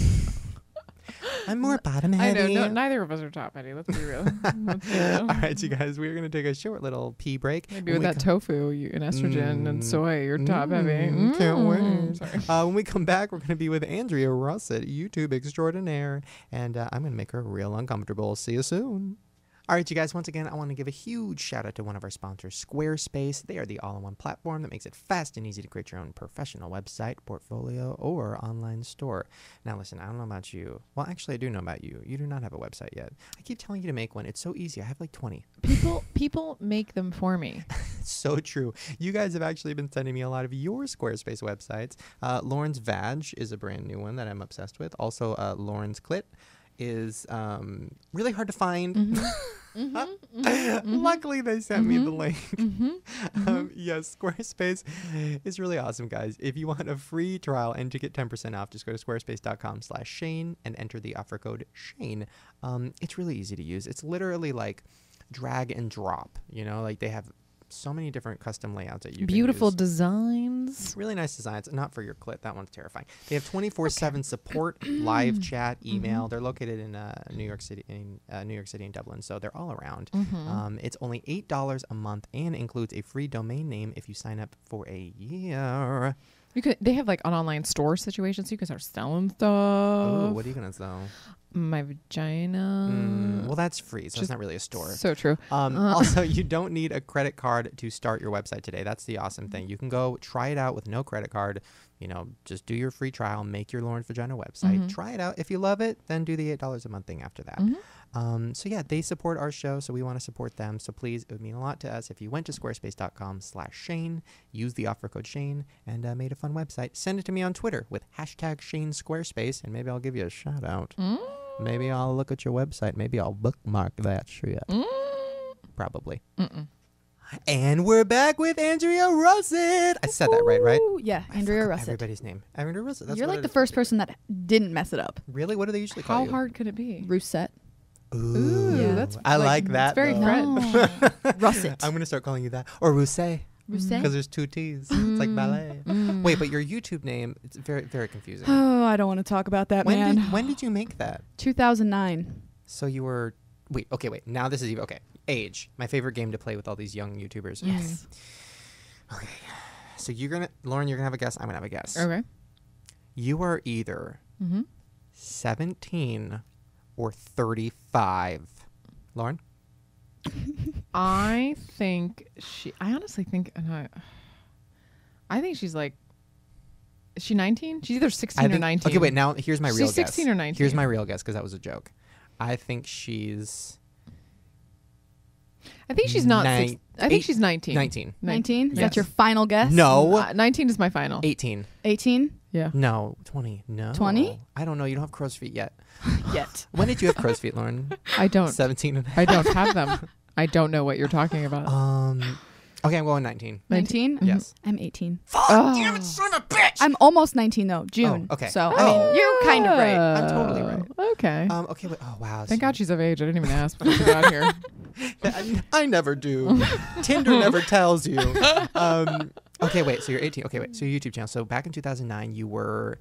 I'm more bottom
I
heavy.
know. No, neither of us are top heavy. Let's be real. Let's be real.
All right, you guys, we're going to take a short little pee break.
Maybe
When
with
we
that tofu and estrogen and soy, you're top heavy.
Can't wait.
Sorry.
When we come back, we're going to be with Andrea Russett, YouTube extraordinaire, and I'm going to make her real uncomfortable. See you soon. All right, you guys, once again, I want to give a huge shout out to one of our sponsors, Squarespace. They are the all-in-one platform that makes it fast and easy to create your own professional website, portfolio, or online store. Now, listen, I don't know about you. Well, actually, I do know about you. You do not have a website yet. I keep telling you to make one. It's so easy. I have like 20.
People make them for me.
It's so true. You guys have actually been sending me a lot of your Squarespace websites. Lauren's Vag is a brand new one that I'm obsessed with. Also, Lauren's Clit is really hard to find. Luckily, they sent me the link. Yes, Squarespace is really awesome, guys. If you want a free trial and to get 10% off, just go to squarespace.com/Shane and enter the offer code Shane. It's really easy to use. It's literally like drag and drop. You know, like they have so many different custom layouts that you
Beautiful
can use.
Designs.
Really nice designs. Not for your clit. That one's terrifying. They have 24/7 support, live chat, email. They're located in New York City, and Dublin, so they're all around. It's only $8 a month and includes a free domain name if you sign up for a year.
They have like an online store situation, so you can start selling stuff.
Oh, what are you gonna sell?
My vagina.
Well, that's free, so it's not really a store.
So true.
Also, you don't need a credit card to start your website today. That's the awesome thing. You can go try it out with no credit card. You know, just do your free trial, make your Lauren's Vagina website, try it out. If you love it, then do the $8 a month thing after that. So yeah, they support our show, so we want to support them. So please, it would mean a lot to us if you went to squarespace.com/Shane, use the offer code Shane, and made a fun website. Send it to me on Twitter with #ShaneSquarespace, and maybe I'll give you a shout out. Maybe I'll look at your website. Maybe I'll bookmark that shit. Probably. And we're back with Andrea Russett. I said that right?
Ooh, yeah, Andrea Russett.
Everybody's name. Andrea Russett. That's
You're
what
like
it
the
is.
first person that didn't mess it up.
Really? What do they usually call
How
you?
hard could it be?
Rousset.
Ooh,
Yeah.
That's
I like that.
It's very
though.
French.
Russet.
I'm going to start calling you that. Or Rousset.
Rousset?
Because there's 2 T's. It's like ballet. Wait, but your YouTube name, it's very, very confusing.
Oh, I don't want to talk about that, man.
When did you make that?
2009.
So you were... Wait. Now this is even... Okay. Age. My favorite game to play with all these young YouTubers.
Yes.
Okay. So you're going to... Lauren, you're going to have a guess. I'm going to have a guess.
Okay.
You are either 17 or 35. Lauren?
I honestly think, I think she's like, is she 19? She's either 16 or 19.
Okay, wait. Now here's my real
She's
guess.
16 or 19.
Here's my real guess because that was a joke. I think she's
I think she's not.
Nine-
I think she's 19.
19.
19? Is
Yes.
that your final guess?
No.
19 is my final.
18.
18?
Yeah.
No. 20. No.
20?
I don't know. You don't have crow's feet yet.
Yet.
When did you have crow's feet, Lauren?
I don't.
17 and a half.
I don't have them. I don't know what you're talking about.
Okay, I'm going 19.
19?
Yes.
I'm 18.
Oh.
Damn it, son of a bitch!
I'm almost 19, though. June.
Oh, okay.
So, I mean, you're kind of right.
I'm totally right.
Okay.
Okay, wait. Oh, wow.
Thank God she's of age. I didn't even ask before she got here.
I never do. Tinder never tells you. Okay, wait. So you're 18. Okay, wait. So your YouTube channel. So back in 2009, you were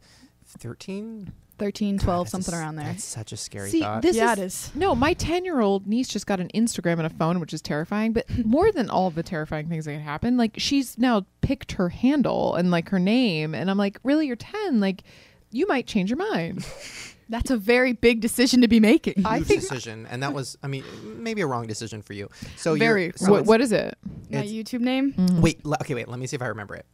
13.
13, 12, something around there.
That's such a scary
See,
thought.
this
Yeah,
is,
it is.
No, my 10-year-old niece just got an Instagram and a phone, which is terrifying. But more than all of the terrifying things that can happen, like she's now picked her handle and like her name, and I'm like, really, you're 10? Like, you might change your mind.
That's a very big decision to be making.
I
Huge
think
decision, and that was, I mean, maybe a wrong decision for you. So
Very
you're, so
wrong.
what is it?
My
it's-
YouTube name?
wait, okay, wait. Let me see if I remember it.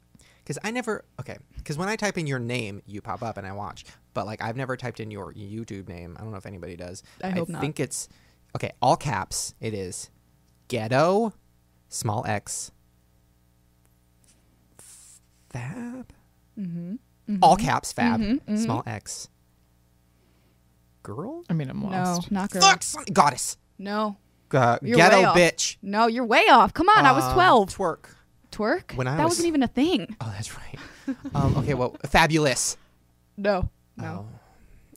Because I never, okay. Because when I type in your name, you pop up and I watch. But like, I've never typed in your YouTube name. I don't know if anybody does.
I hope not.
think it's, okay, all caps. It is ghetto, small x, fab. All caps, fab, small x. Girl?
I mean, I'm
No,
lost.
not girl.
Fuck, goddess.
No.
Ghetto
You're way off.
bitch.
No, you're way off. Come on, I was 12.
Twerk.
Twerk?
When I
that
was-
wasn't even a thing.
Oh, that's right. Okay, well, fabulous.
No. No.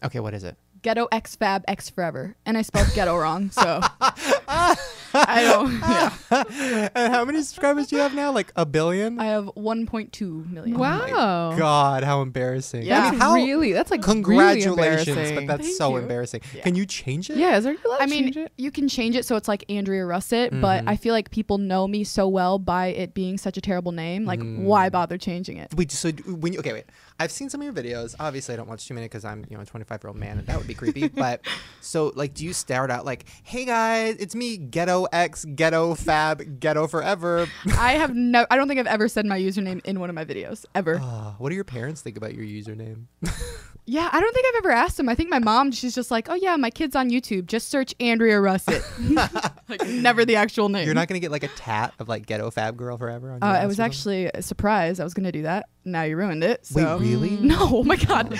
Oh. Okay, what is it?
Ghetto X Fab X Forever. And I spelled ghetto wrong, so I don't. Yeah.
And how many subscribers do you have now? Like a billion?
I have 1.2 million.
Wow.
God, how embarrassing.
Yeah.
I mean, how,
Really? That's like
congratulations,
really
but
embarrassing.
that's
Thank
so
you.
embarrassing.
Yeah.
Can you change it?
Yeah, is there allowed
I
to change
mean,
it?
you can change it so it's like Andrea Russett, but I feel like people know me so well by it being such a terrible name. Like, why bother changing it?
Wait, so when you, okay, wait. I've seen some of your videos. Obviously, I don't watch too many because I'm, a 25-year-old man, and that would be creepy. But so, like, do you start out like, "Hey guys, it's me, Ghetto X, Ghetto Fab, Ghetto Forever"?
I don't think I've ever said my username in one of my videos ever.
What do your parents think about your username?
Yeah, I don't think I've ever asked them. I think my mom, she's just like, oh yeah, my kid's on YouTube. Just search Andrea Russett. Like, never the actual name.
You're not gonna get like a tat of like Ghetto Fab Girl Forever on your
It
ass
was
or something?
actually a surprise. I was gonna do that. Now you ruined it. So.
Wait, really?
No, oh my god.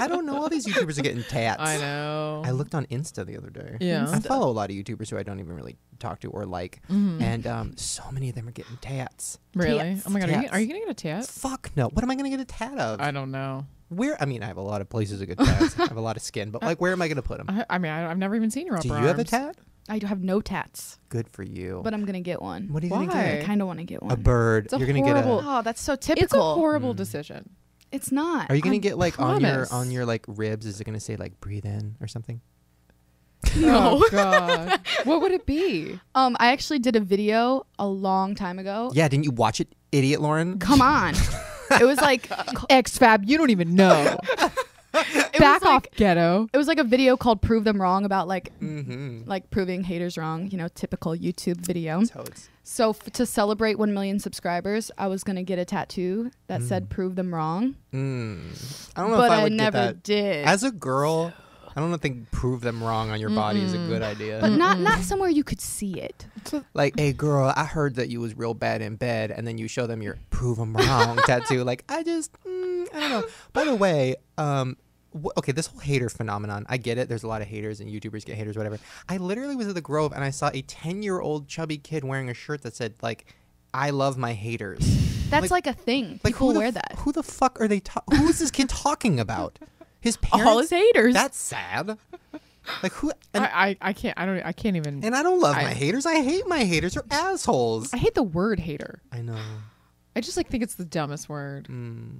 I don't know. All these YouTubers are getting tats.
I know.
I looked on Insta the other day.
Yeah.
I follow a lot of YouTubers who I don't even really talk to or like, and so many of them are getting tats.
Really?
Tats.
Oh my god,
Tats.
are you gonna get a tat?
Fuck no. What am I gonna get a tat of?
I don't know.
Where? I mean, I have a lot of places to get tats. I have a lot of skin, but like, where am I gonna put them?
I mean, I've never even seen your upper
Do you have a
arms.
tat?
I do have no tats,
Good for you.
but I'm gonna get one.
What are you gonna
Why?
get?
I kind of want to get one.
A bird.
It's a
You're gonna
horrible-
get
Oh, that's so
It's a
typical.
horrible decision.
It's not.
a. Are you gonna get like
promise.
on your like ribs? Is it gonna say like breathe in or something?
No.
Oh god. What would it be?
I actually did a video a long time ago.
Yeah. Didn't you watch it, idiot Lauren?
Come on. It was like
X-Fab, you don't even know. Back off, ghetto.
it was like a video called "Prove Them Wrong" about like
Mm-hmm.
like proving haters wrong. Typical YouTube video.
Toads.
So to celebrate 1 million subscribers, I was gonna get a tattoo that said "Prove Them Wrong,"
I don't know
but
if I
I
would
never
get that.
did.
As a girl, I don't think prove them wrong on your body is a good idea.
but not somewhere you could see it.
Like, hey girl, I heard that you was real bad in bed, and then you show them your prove them wrong tattoo. Like, I don't know. By the way, okay, this whole hater phenomenon, I get it. There's a lot of haters, and YouTubers get haters, whatever. I literally was at the Grove, and I saw a 10-year-old chubby kid wearing a shirt that said like, "I love my haters."
That's like a thing.
Like,
People
who the
wear
f-
that.
Who the fuck are they? Who is this kid talking about? His parents.
All his haters.
That's sad. Like who? And
I can't even.
I don't love my haters. I hate my haters. They're assholes.
I hate the word hater.
I know.
I just like think it's the dumbest word.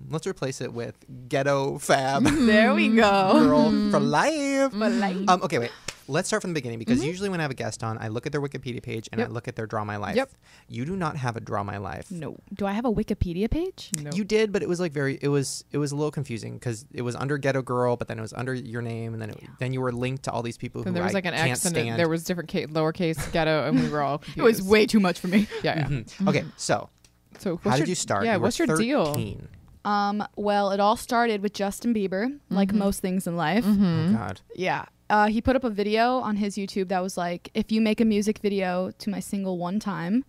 Let's replace it with ghetto fab
There we go.
girl for life.
For life.
Okay, wait. Let's start from the beginning because usually when I have a guest on, I look at their Wikipedia page and I look at their Draw My Life.
Yep.
You do not have a Draw My Life.
No. Do I have a Wikipedia page?
No.
You did, but it was like it was a little confusing because it was under Ghetto Girl, but then it was under your name, and then you were linked to all these people
And
who
there was
I
like an
can't
X and
stand.
there was different lowercase ghetto, and we were all confused.
It was way too much for me.
Yeah.
Okay, so
So
how did you start?
Yeah.
You were
What's your deal?
13.
Well, it all started with Justin Bieber, like most things in life.
Oh God.
Yeah. He put up a video on his YouTube that was like, if you make a music video to my single one time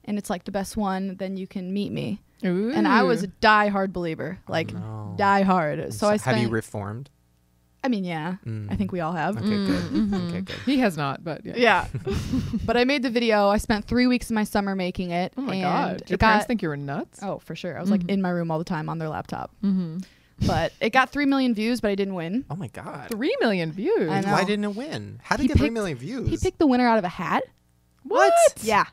and it's like the best one, then you can meet me.
Ooh.
And I was a die-hard believer, like
no.
die-hard. So I spent,
have you reformed?
I mean, yeah, I think we all have.
Okay, good. Okay, good.
He has not, but yeah.
Yeah. But I made the video. I spent 3 weeks of my summer making it.
Oh my
and
god. Did your
it
parents
got,
think you were nuts?
Oh, for sure. I was like in my room all the time on their laptop.
Mm-hmm.
But it got 3 million views, but I didn't win.
Oh my God.
3 million views.
I know.
Why didn't it win? How did
He
it get 3
picked-
million views?
He picked the winner out of a hat.
What?
Yeah.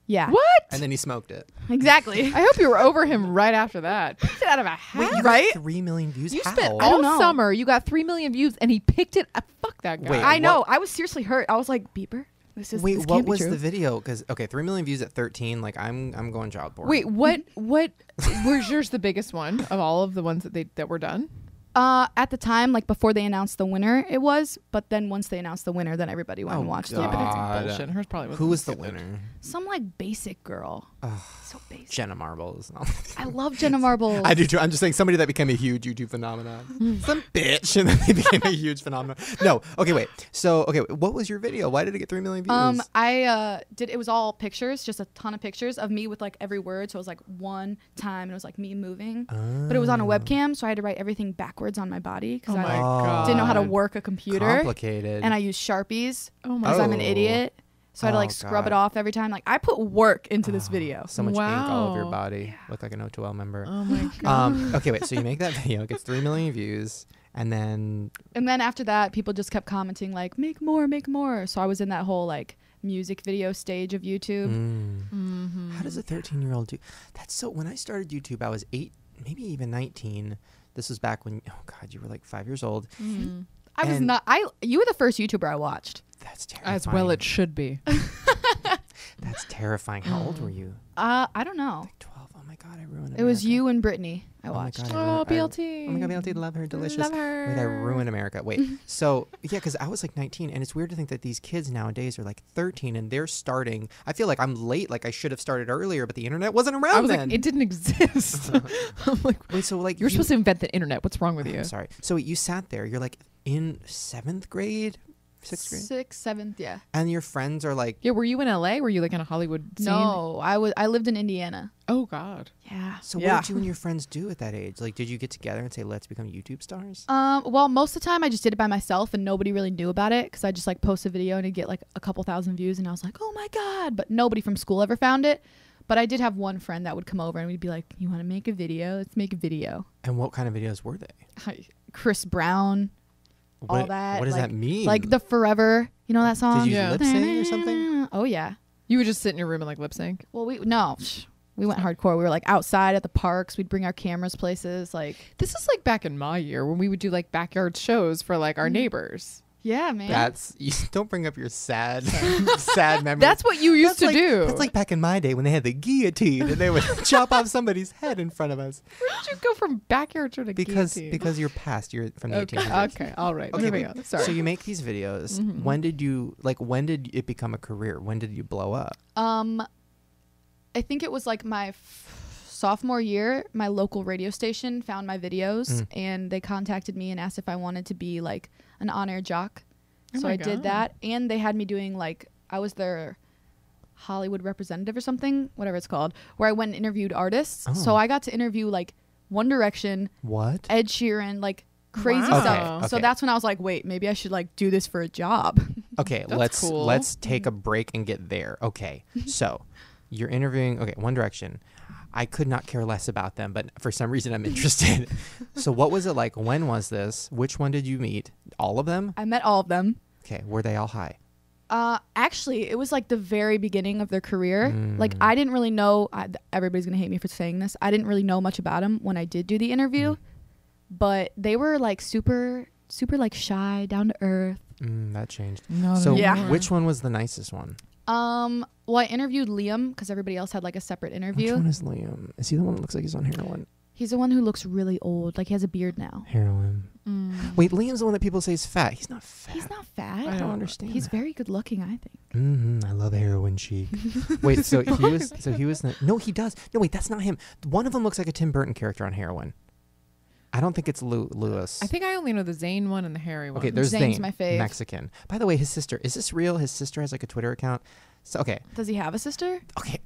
Yeah.
What?
And then he smoked it.
Exactly.
I hope you were over him right after that. Picked it out of a hat.
Wait, you
Right?
got 3 million views?
You
How?
spent
I don't
all
know.
summer. You got 3 million views, and he picked it. Fuck that guy.
Wait,
I know. I was seriously hurt. I was like, Bieber? This
Wait,
can't
what
be
was
true.
the video? Because, okay, 3 million views at 13. Like, I'm going child porn.
Wait, what was yours the biggest one of all of the ones that were done?
At the time, like before they announced the winner, it was. But then once they announced the winner, then everybody went and watched
God.
it.
Yeah, but
God.
that's bullshit. Hers probably
Who was the
stupid.
winner?
Some like basic girl. So basic.
Jenna Marbles.
I love Jenna Marbles.
I do too. I'm just saying somebody that became a huge YouTube phenomenon. Some bitch, and then they became a huge phenomenon. No, okay, wait. So, okay, what was your video? Why did it get 3 million views?
I did. It was all pictures, just a ton of pictures of me with like every word. So it was like one time, and it was like me moving. But it was on a webcam, so I had to write everything backwards on my body because
Oh my
I
God.
didn't know how to work a computer.
Complicated.
And I used Sharpies
Oh my
because I'm an
Oh.
idiot. So I had to like
Oh,
scrub it
God.
off every time. Like I put work into this video.
So much ink all over your
Wow.
body. Look like an O2L member.
Oh my God.
Okay, wait. So you make that video, it gets 3 million views, and then
And then after that, people just kept commenting like, make more, make more. So I was in that whole like music video stage of YouTube.
how does a 13-year-old do? That's so. When I started YouTube, I was 8, maybe even 19. This was back when, oh God, you were like 5 years old.
I was
And-
not. You were the first YouTuber I watched.
That's terrifying.
As well it should be.
That's terrifying. How old were you?
I don't know.
12. Oh my God, I ruined
It was
America.
you and Brittany. I
Oh my
watched.
God,
Oh,
I
BLT.
Oh my God, BLT, love her, delicious.
Love
Wait, I
her.
ruined America. Wait, so yeah, because I was like 19, and it's weird to think that these kids nowadays are like 13, and they're starting. I feel like I'm late. Like I should have started earlier, but the internet wasn't around
I was
then.
like, it didn't exist. I'm like,
Wait, so like
you're supposed to invent the internet. What's wrong with you?
I'm sorry. So you sat there. You're like in 7th grade, 6th grade,
6th, 7th, yeah.
and your friends are like.
Yeah, were you in LA? Were you like in a Hollywood scene?
No, I lived in Indiana.
Oh God.
Yeah.
So
Yeah.
what did you and your friends do at that age? Like, did you get together and say, "Let's become YouTube stars"?
Well, most of the time I just did it by myself and nobody really knew about it because I just like post a video and it'd get like a couple thousand views and I was like, oh my God. But nobody from school ever found it. But I did have one friend that would come over and we'd be like, you want to make a video? Let's make a video.
And what kind of videos were they?
Chris Brown, all
What,
that.
What does
like,
that mean?
Like the Forever, you know that song?
Did you
Yeah.
lip sync or something?
Oh yeah.
You would just sit in your room and like lip sync.
Well, we went hardcore. We were like outside at the parks. We'd bring our cameras places. Like,
This is like back in my year when we would do like backyard shows for like our neighbors.
yeah, man.
That's you don't bring up your sad, sad memories.
That's what you used
That's
to
like,
do.
That's like back in my day when they had the guillotine and they would chop off somebody's head in front of us.
Where did you go from backyard show to guillotine?
Because you're past. You're from the
Okay,
1800s.
okay, all right.
Okay,
Moving
wait.
on. Sorry.
So you make these videos. When did it become a career? When did you blow up?
I think it was like my sophomore year. My local radio station found my videos and they contacted me and asked if I wanted to be like an on-air jock.
Oh
So
my
I did
God.
that, and they had me doing like I was their Hollywood representative or something, whatever it's called, where I went and interviewed artists.
Oh.
So I got to interview like One Direction,
What?
Ed Sheeran, like crazy
Wow.
stuff.
Okay,
So
okay.
that's when I was like, wait, maybe I should like do this for a job.
Okay,
That's cool.
let's take a break and get there. Okay, so you're interviewing. Okay, One Direction. I could not care less about them, but for some reason I'm interested. So what was it like? When was this? Which one did you meet? All of them?
I met all of them.
Okay, were they all high?
Actually, it was like the very beginning of their career. Like I didn't really know. Everybody's gonna hate me for saying this. I didn't really know much about them when I did do the interview, but they were like super like shy, down to earth.
That changed.
No,
So
Yeah.
which one was the nicest one?
Well, I interviewed Liam because everybody else had like a separate
Which
interview.
one is Liam? Is he the one that looks like he's on heroin?
He's the one who looks really old. Like he has a beard now.
Heroin. Wait, Liam's the one that people say is fat. He's not fat.
He's not fat.
I don't understand.
He's
that.
very good looking, I think.
I love heroin chic. Wait, so he was. No, he does. No, wait, that's not him. One of them looks like a Tim Burton character on heroin. I don't think it's Lewis.
I think I only know the Zayn one and the Harry one.
Okay, there's
Zane's
Zane,
my fave.
Mexican. By the way, his sister. Is this real? His sister has like a Twitter account. So okay,
Does he have a sister?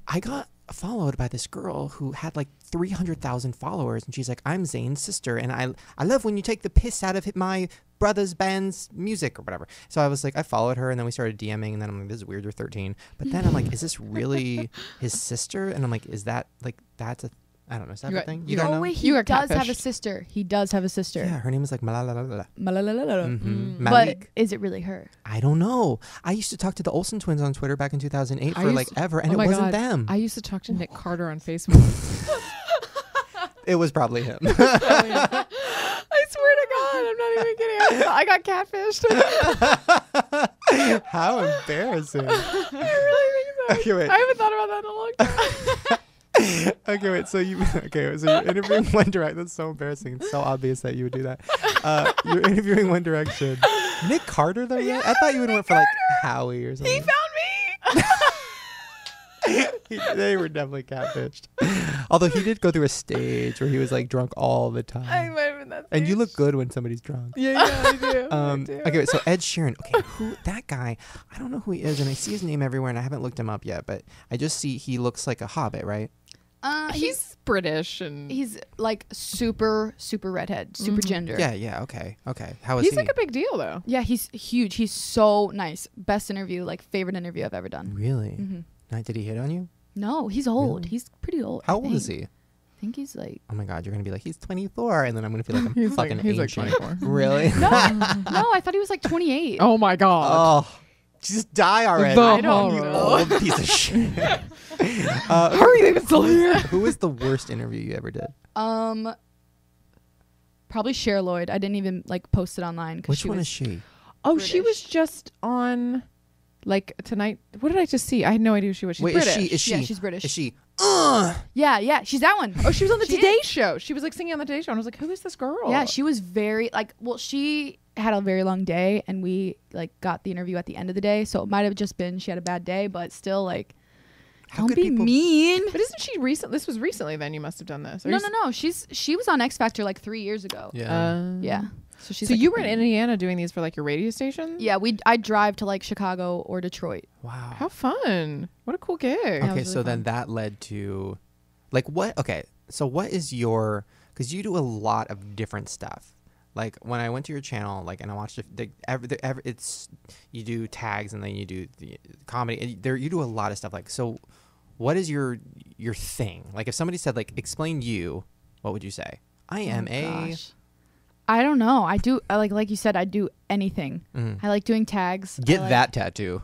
I got followed by this girl who had like 300,000 followers, and she's like, "I'm Zane's sister, and I love when you take the piss out of my brother's band's music or whatever." So I was like, I followed her, and then we started DMing, and then I'm like, "This is weird. You're 13." But then I'm like, "Is this really his sister?" And I'm like, "Is that like that's a I don't know. Is that
You
a
got-
thing?
you
You
got-
don't
Oh
know?
wait, he
You got
does have a
catfished.
sister. He does have a sister.
Yeah, her name is like Malalalala.
Malalalala.
Mm-hmm.
But
Malik.
is it really her?
I don't know. I used to talk to the Olsen twins on Twitter back in 2008
I
for
used
like
to-
ever, and
oh
it
my
wasn't
God.
them.
I used to talk to Nick Carter on Facebook.
It was probably him.
I swear to God, I'm not even kidding. I got catfished.
How embarrassing.
I really think so.
Okay, wait.
I haven't thought about that in a long time.
Okay, wait. So you're interviewing One Direction. That's so embarrassing. It's so obvious that you would do that. You're interviewing One Direction. Nick Carter, though. Yeah, I thought you would went for like Howie or something.
He found me.
They were definitely catfished. Although he did go through a stage where he was like drunk all the time.
I might have been that.
And you
stage.
look good when somebody's drunk.
Yeah, I do. I do.
Okay, wait, so Ed Sheeran. Okay, who that guy? I don't know who he is, and I see his name everywhere, and I haven't looked him up yet. But I just see he looks like a hobbit, right?
He's
British and
he's like super redhead, super ginger.
Yeah. Okay. How is
he's
he?
like a big deal though.
Yeah, he's huge. He's so nice. Best interview, like favorite interview I've ever done.
Really?
hmm
Now, did he hit on you?
No, he's old.
Really?
He's pretty old.
How
I
old
think.
is he?
I think he's like
Oh my God, you're gonna be like he's 24, and then I'm gonna feel like I'm
He's
fucking
like, he's like
ancient.
24.
Really?
no, I thought he was like 28.
Oh my God.
Oh, just die already.
The
I don't
you
know.
old piece of shit.
How are you even still here?
Who was the worst interview you ever did?
Probably Cher Lloyd. I didn't even like post it online.
Which one is she?
Oh, she was
British.
just on like tonight. What did I just see? I had no idea who she was. She's
Wait,
British.
is she?
Yeah, she's British.
Is she?
Yeah, she's that one.
Oh, she was on the
She
Today
is.
Show. She was like singing on the Today Show, and I was like, "Who is this girl?"
Yeah, she was very like. Well, she had a very long day, and we like got the interview at the end of the day, so it might have just been she had a bad day, but still like.
How
Don't
could
be
people-
mean.
But isn't she recent? This was recently. Then you must have done this. Or
No,
you
no. She was on X Factor like 3 years ago.
Yeah.
Yeah. So she's.
So
like,
you were in Indiana doing these for like your radio station?
Yeah, I drive to like Chicago or Detroit.
Wow.
How fun! What a cool gig.
Yeah, it was
Okay,
really
so then
fun.
that led to, like, what? Okay, so what is your? Because you do a lot of different stuff. Like when I went to your channel, like, and I watched it's you do tags and then you do the comedy. And you do a lot of stuff. Like, so what is your thing? Like, if somebody said like, explain you, what would you say? I am
Gosh. I don't know. I do like you said. I do anything. I like doing tags.
Get
I like,
that tattoo.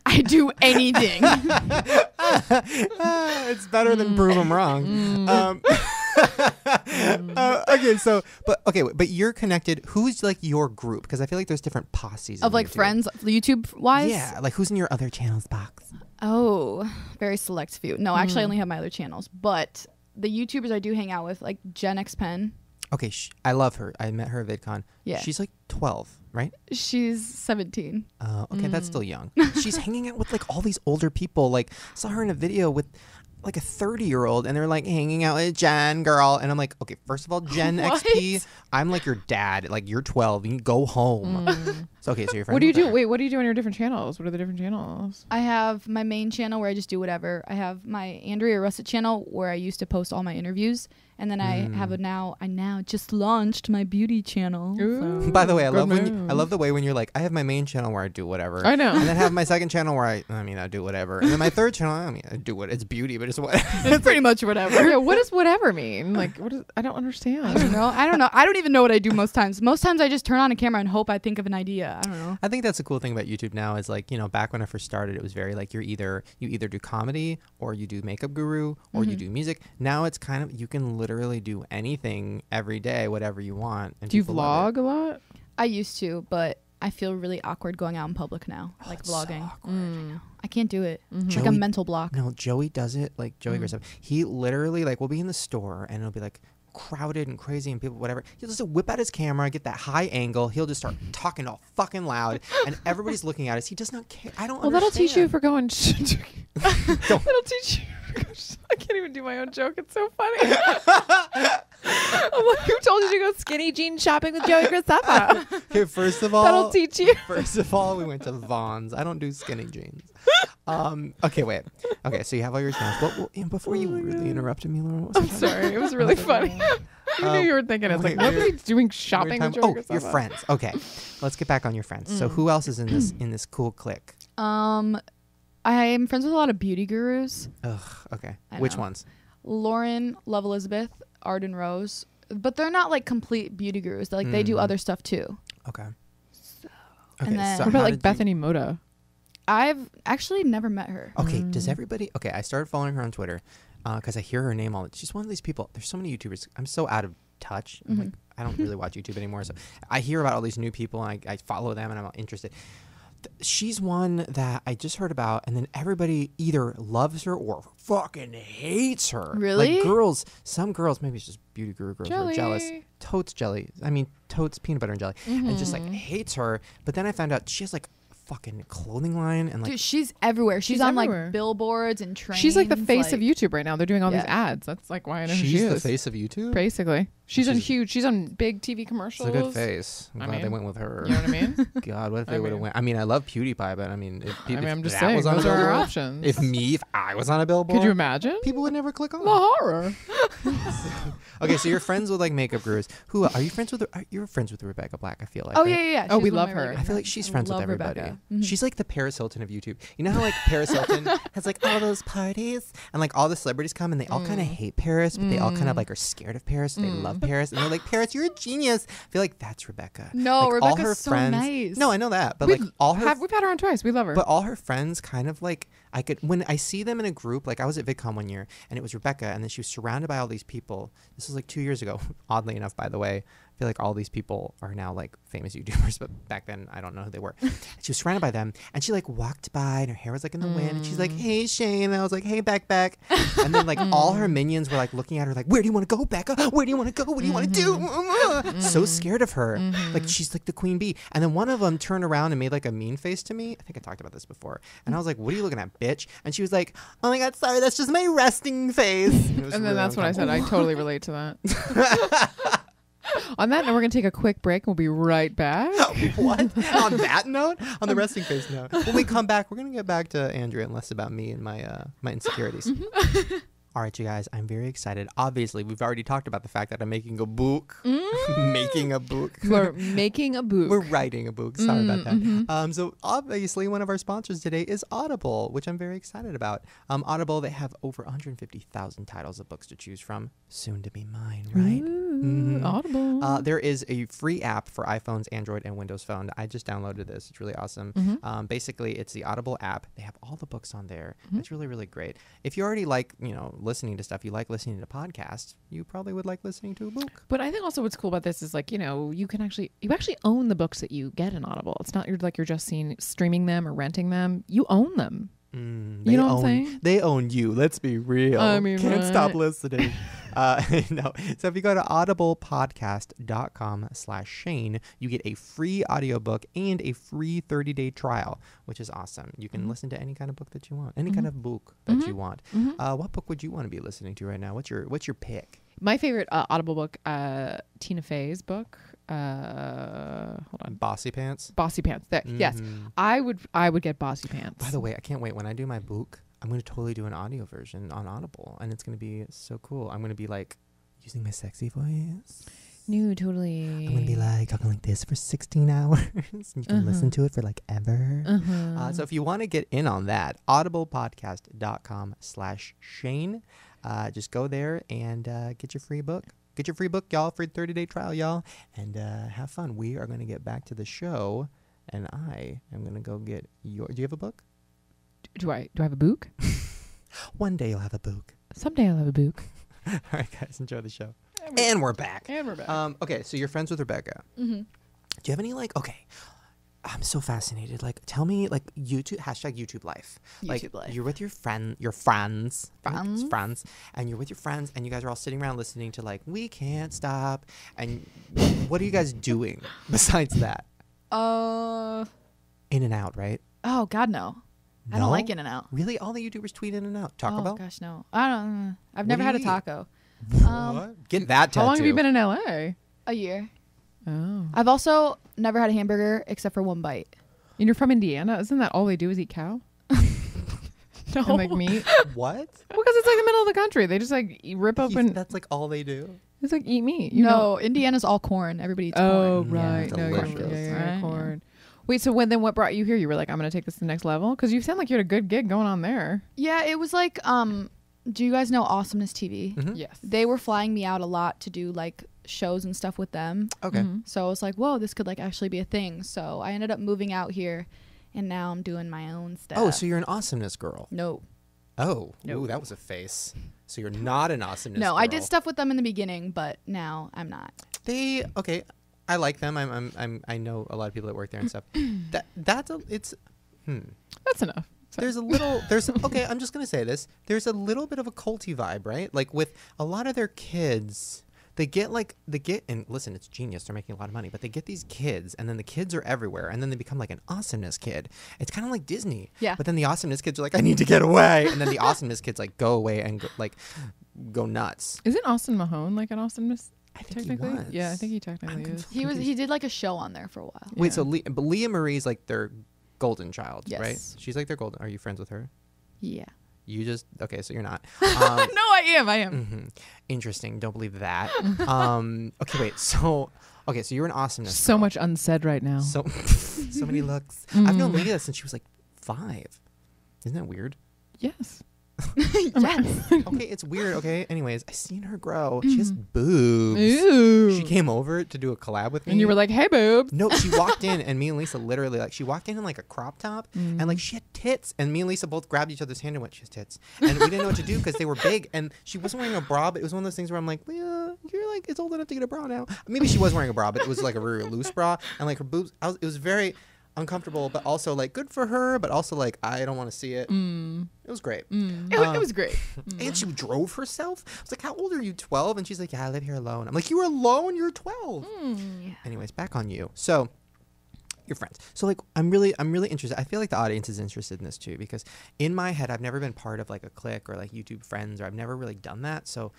I do anything.
It's better than prove them wrong. But you're connected. Who's like your group? Because I feel like there's different posses
Of
in
like
YouTube.
friends, YouTube wise.
Yeah, like who's in your other channels box?
Oh, very select few. No, actually, I only have my other channels, but the YouTubers I do hang out with, like Gen X Pen.
Okay, I love her. I met her at VidCon.
Yeah.
She's like 12, right?
She's 17.
Okay, that's still young. She's hanging out with like all these older people. Like, saw her in a video with like a 30-year-old, and they're like hanging out with Jen girl, and I'm like, okay, first of all, Gen
What?
XP, I'm like your dad. Like, you're 12, you can go home. So okay, so you're friends.
What do you
with
do?
her.
Wait, what do you do on your different channels? What are the different channels?
I have my main channel where I just do whatever. I have my Andrea Russett channel where I used to post all my interviews, and then I have I now just launched my beauty channel.
Ooh.
By the way, I
Good
love
move.
the way when you're like, I have my main channel where I do whatever.
I know.
And then have my second channel where I do whatever. And then my third channel, I do what it's beauty, but it's what.
It's pretty much whatever.
Yeah, what does whatever mean? Like, what is? I don't understand.
I don't know. I don't even know what I do most times. Most times I just turn on a camera and hope I think of an idea. I don't know.
I think that's a cool thing about YouTube now is like, back when I first started, it was very like you either do comedy or you do Makeup Guru or you do music. Now it's kind of, you can literally do anything every day, whatever you want. And
Do you
people love
vlog a lot?
I used to, but I feel really awkward going out in public now, like
it's so
vlogging.
awkward.
I can't do it. It's like
Joey-
a mental block.
No, Joey does it. Like Joey Grissom. He literally like we'll be in the store and it'll be like crowded and crazy and people whatever. He'll just whip out his camera, get that high angle. He'll just start talking all fucking loud, and everybody's looking at us. He does not care. I don't.
Well, that'll teach you
understand.
for going. That'll teach you. I can't even do my own joke. It's so funny. I'm like, who told you to go skinny jean shopping with Joey Graceffa?
Okay, first of all,
That'll teach you.
First of all, we went to Vaughn's. I don't do skinny jeans. Okay, wait. Okay, so you have all your channels. Before you really interrupted me, Laura. What was
I'm sorry. It was really funny. I knew you were thinking. It's like, what are we doing shopping with Joey
Oh,
Graceffa?
your friends. Okay, let's get back on your friends. So who else is in this cool clique?
I am friends with a lot of beauty gurus.
Ugh. Okay.
I
Which
know.
ones?
Lauren, Love Elizabeth, Arden Rose, but they're not like complete beauty gurus. Like they do other stuff too.
Okay.
And then-
What about like Bethany Moda?
I've actually never met her.
Okay, does everybody... Okay, I started following her on Twitter because I hear her name all... She's one of these people... There's so many YouTubers. I'm so out of touch. I'm like, I don't really watch YouTube anymore. So I hear about all these new people and I follow them and I'm interested. She's one that I just heard about, and then everybody either loves her or fucking hates her.
Really?
Like girls, some girls, maybe it's just beauty guru girls, are jealous.
Jelly.
Totes jelly. I mean, Totes peanut butter and jelly. And just like hates her. But then I found out she has like fucking clothing line and like
Dude, she's everywhere. She's on
everywhere.
like billboards and trains.
She's like the face of YouTube right now. They're doing all these
Yeah.
ads. That's like why I know who she
she's the
is.
face of YouTube.
Basically, she's on
She's-
huge. She's on big TV
It's
commercials.
a good face. I'm
I
glad they
mean,
went with her.
You know what I mean?
God, what if
I
they would have
mean-
went? I mean, I love PewDiePie, but I mean, if people,
I'm just
that
saying
was on
those
a
are our
billboard,
options.
if I was on a billboard,
Could you imagine?
people would never click on.
The horror.
Okay, so you're friends with like makeup gurus. Who are you friends with? You're friends with Rebecca Black. I feel like.
Oh
right?
yeah.
Oh,
She's
we
one of
love
my really
her.
good
I feel like
friends.
she's
I
friends with
love
everybody.
Rebecca. Mhm.
She's like the Paris Hilton of YouTube. You know how like Paris Hilton has like all those parties and like all the celebrities come and they all kind of hate Paris, but they all kind of like are scared of Paris. They love Paris and they're like, Paris, you're a genius. I feel like that's Rebecca.
No,
like, all
Rebecca's
her
so
friends,
nice.
No, I know that, but
We've
like all her
we've had her on twice. We love her.
But all her friends kind of like, I could, when I see them in a group, like I was at VidCon one year and it was Rebecca and then she was surrounded by all these people. This was like 2 years ago, oddly enough, by the way. I feel like all these people are now like famous YouTubers, but back then I don't know who they were. She was surrounded by them and she like walked by and her hair was like in the wind and she's like, hey Shane. And I was like, hey Beck. And then like all her minions were like looking at her like, where do you want to go, Becca? Where do you want to go? What do you want to do? So scared of her. Like she's like the queen bee. And then one of them turned around and made like a mean face to me. I think I talked about this before. And I was like, what are you looking at, bitch? And she was like, oh my God, sorry, that's just my resting face.
And then that's what I said. I totally relate to that. On that note, we're going to take a quick break. We'll be right back.
What? On that note, on the resting face note, when we come back, we're gonna get back to Andrea and less about me and my my insecurities. All right, you guys, I'm very excited. Obviously, we've already talked about the fact that I'm making a book. Making a book.
We're making a book.
We're writing a book. Sorry about that. So obviously, one of our sponsors today is Audible, which I'm very excited about. Audible, they have over 150,000 titles of books to choose from. Soon to be mine, right?
Ooh, Audible.
There is a free app for iPhones, Android, and Windows Phone. I just downloaded this. It's really awesome. Basically, it's the Audible app. They have all the books on there. It's really, really great. If you already like, listening to stuff, you like listening to podcasts, you probably would like listening to a book.
But I think also what's cool about this is like, you can actually own the books that you get in Audible. It's not you're just streaming them or renting them. You own them. You know what I'm saying?
They own you. Let's be real.
I mean,
can't
right.
stop listening. No. So if you go to audiblepodcast.com/Shane, you get a free audiobook and a free 30-day trial, which is awesome. You can listen to any kind of book that you want, any kind of book that you want. What book would you want to be listening to right now? What's your pick?
My favorite Audible book, Tina Fey's book. Hold on.
Bossy Pants.
Bossy Pants. Yes, I would get Bossy Pants.
By the way, I can't wait. When I do my book, I'm going to totally do an audio version on Audible, and it's going to be so cool. I'm going to be like using my sexy voice.
No, totally.
I'm going to be like talking like this for 16 hours. And you can listen to it for like ever. So if you want to get in on that, audiblepodcast.com/Shane. Just go there and get your free book. Get your free book, y'all, free 30-day trial, y'all, and have fun. We are going to get back to the show, and I am going to go get your... Do you have a book?
Do I have a book?
One day you'll have a book.
Someday I'll have a book.
All right, guys, enjoy the show. And we're back. Okay, so you're friends with Rebecca. Do you have any, okay... I'm so fascinated. Tell me, YouTube, #YouTube life.
YouTube life.
You're with your friends, and you're with your friends, and you guys are all sitting around listening to We Can't Stop. And what are you guys doing besides that? In and Out, right?
Oh God, no. I don't like In and Out.
Really? All the YouTubers tweet In and Out. Taco Bell?
Oh gosh, no. I don't. I've
What
never
do
had
you
a
eat?
taco.
What? Get that tattoo.
How long have you been in LA?
A year.
Oh.
I've also never had a hamburger except for one bite.
And you're from Indiana? Isn't that all they do is eat cow?
No.
And meat?
What?
Well, because it's the middle of the country. They just rip open.
That's all they do?
It's eat meat.
No, Indiana's all corn. Everybody eats
Oh,
corn.
right.
Yeah,
No,
delicious.
yeah,
Right,
corn. Wait, so then what brought you here? You were like, I'm going to take this to the next level? Because you sound like you had a good gig going on there.
Yeah, it was Do you guys know Awesomeness TV?
Mhm.
Yes.
They were flying me out a lot to do like shows and stuff with them.
Okay.
So I was like, whoa, this could like actually be a thing. So I ended up moving out here, and now I'm doing my own stuff.
Oh, so you're an awesomeness girl.
No.
Oh,
Nope.
ooh, that was a face. So you're not an awesomeness
No,
girl.
I did stuff with them in the beginning, but now I'm not.
Okay. I like them. I know a lot of people that work there and stuff. That's
enough.
there's okay, I'm just gonna say this. There's a little bit of a culty vibe, right? Like with a lot of their kids, and listen, it's genius. They're making a lot of money, but they get these kids, and then the kids are everywhere, and then they become like an awesomeness kid. It's kind of like Disney.
Yeah.
But then the awesomeness kids are like, I need to get away, and then the awesomeness kids like go away and go nuts.
Isn't Austin Mahone like an awesomeness?
I think he
Technically,
was.
yeah, I think he technically is.
He did like a show on there for a while.
Wait,
Yeah.
so but Leah Marie's like their golden child,
Yes.
right? She's like their golden. Are you friends with her?
Yeah.
You just okay, so you're not.
No, I am.
Mhm. Interesting. Don't believe that. Okay, wait. So you're an awesomeness.
So
girl.
much unsaid right now.
So so many looks. I've known Leah since she was like 5. Isn't that weird?
Yes.
Yes.
Okay, it's weird. Okay. Anyways, I seen her grow. She has boobs.
Ooh.
She came over to do a collab with me.
And you were like, "Hey, boobs."
No, she walked in, and me and Lisa literally, like, she walked in like a crop top, and like she had tits, and me and Lisa both grabbed each other's hand and went, "She has tits," and we didn't know what to do because they were big, and she wasn't wearing a bra, but it was one of those things where I'm like, "Leah, you're like, it's old enough to get a bra now." Maybe she was wearing a bra, but it was like a really loose bra, and like her boobs, it was very uncomfortable, but also like good for her, but also like I don't want to see it. It was great.
It was great.
And she drove herself. I was like, "How old are you? 12?" And she's like, "Yeah, I live here alone." I'm like, "You were alone? You're 12." Anyways, back on you. So your friends. So like, I'm really interested. I feel like the audience is interested in this too, because in my head, I've never been part of like a clique or like YouTube friends, or I've never really done that. So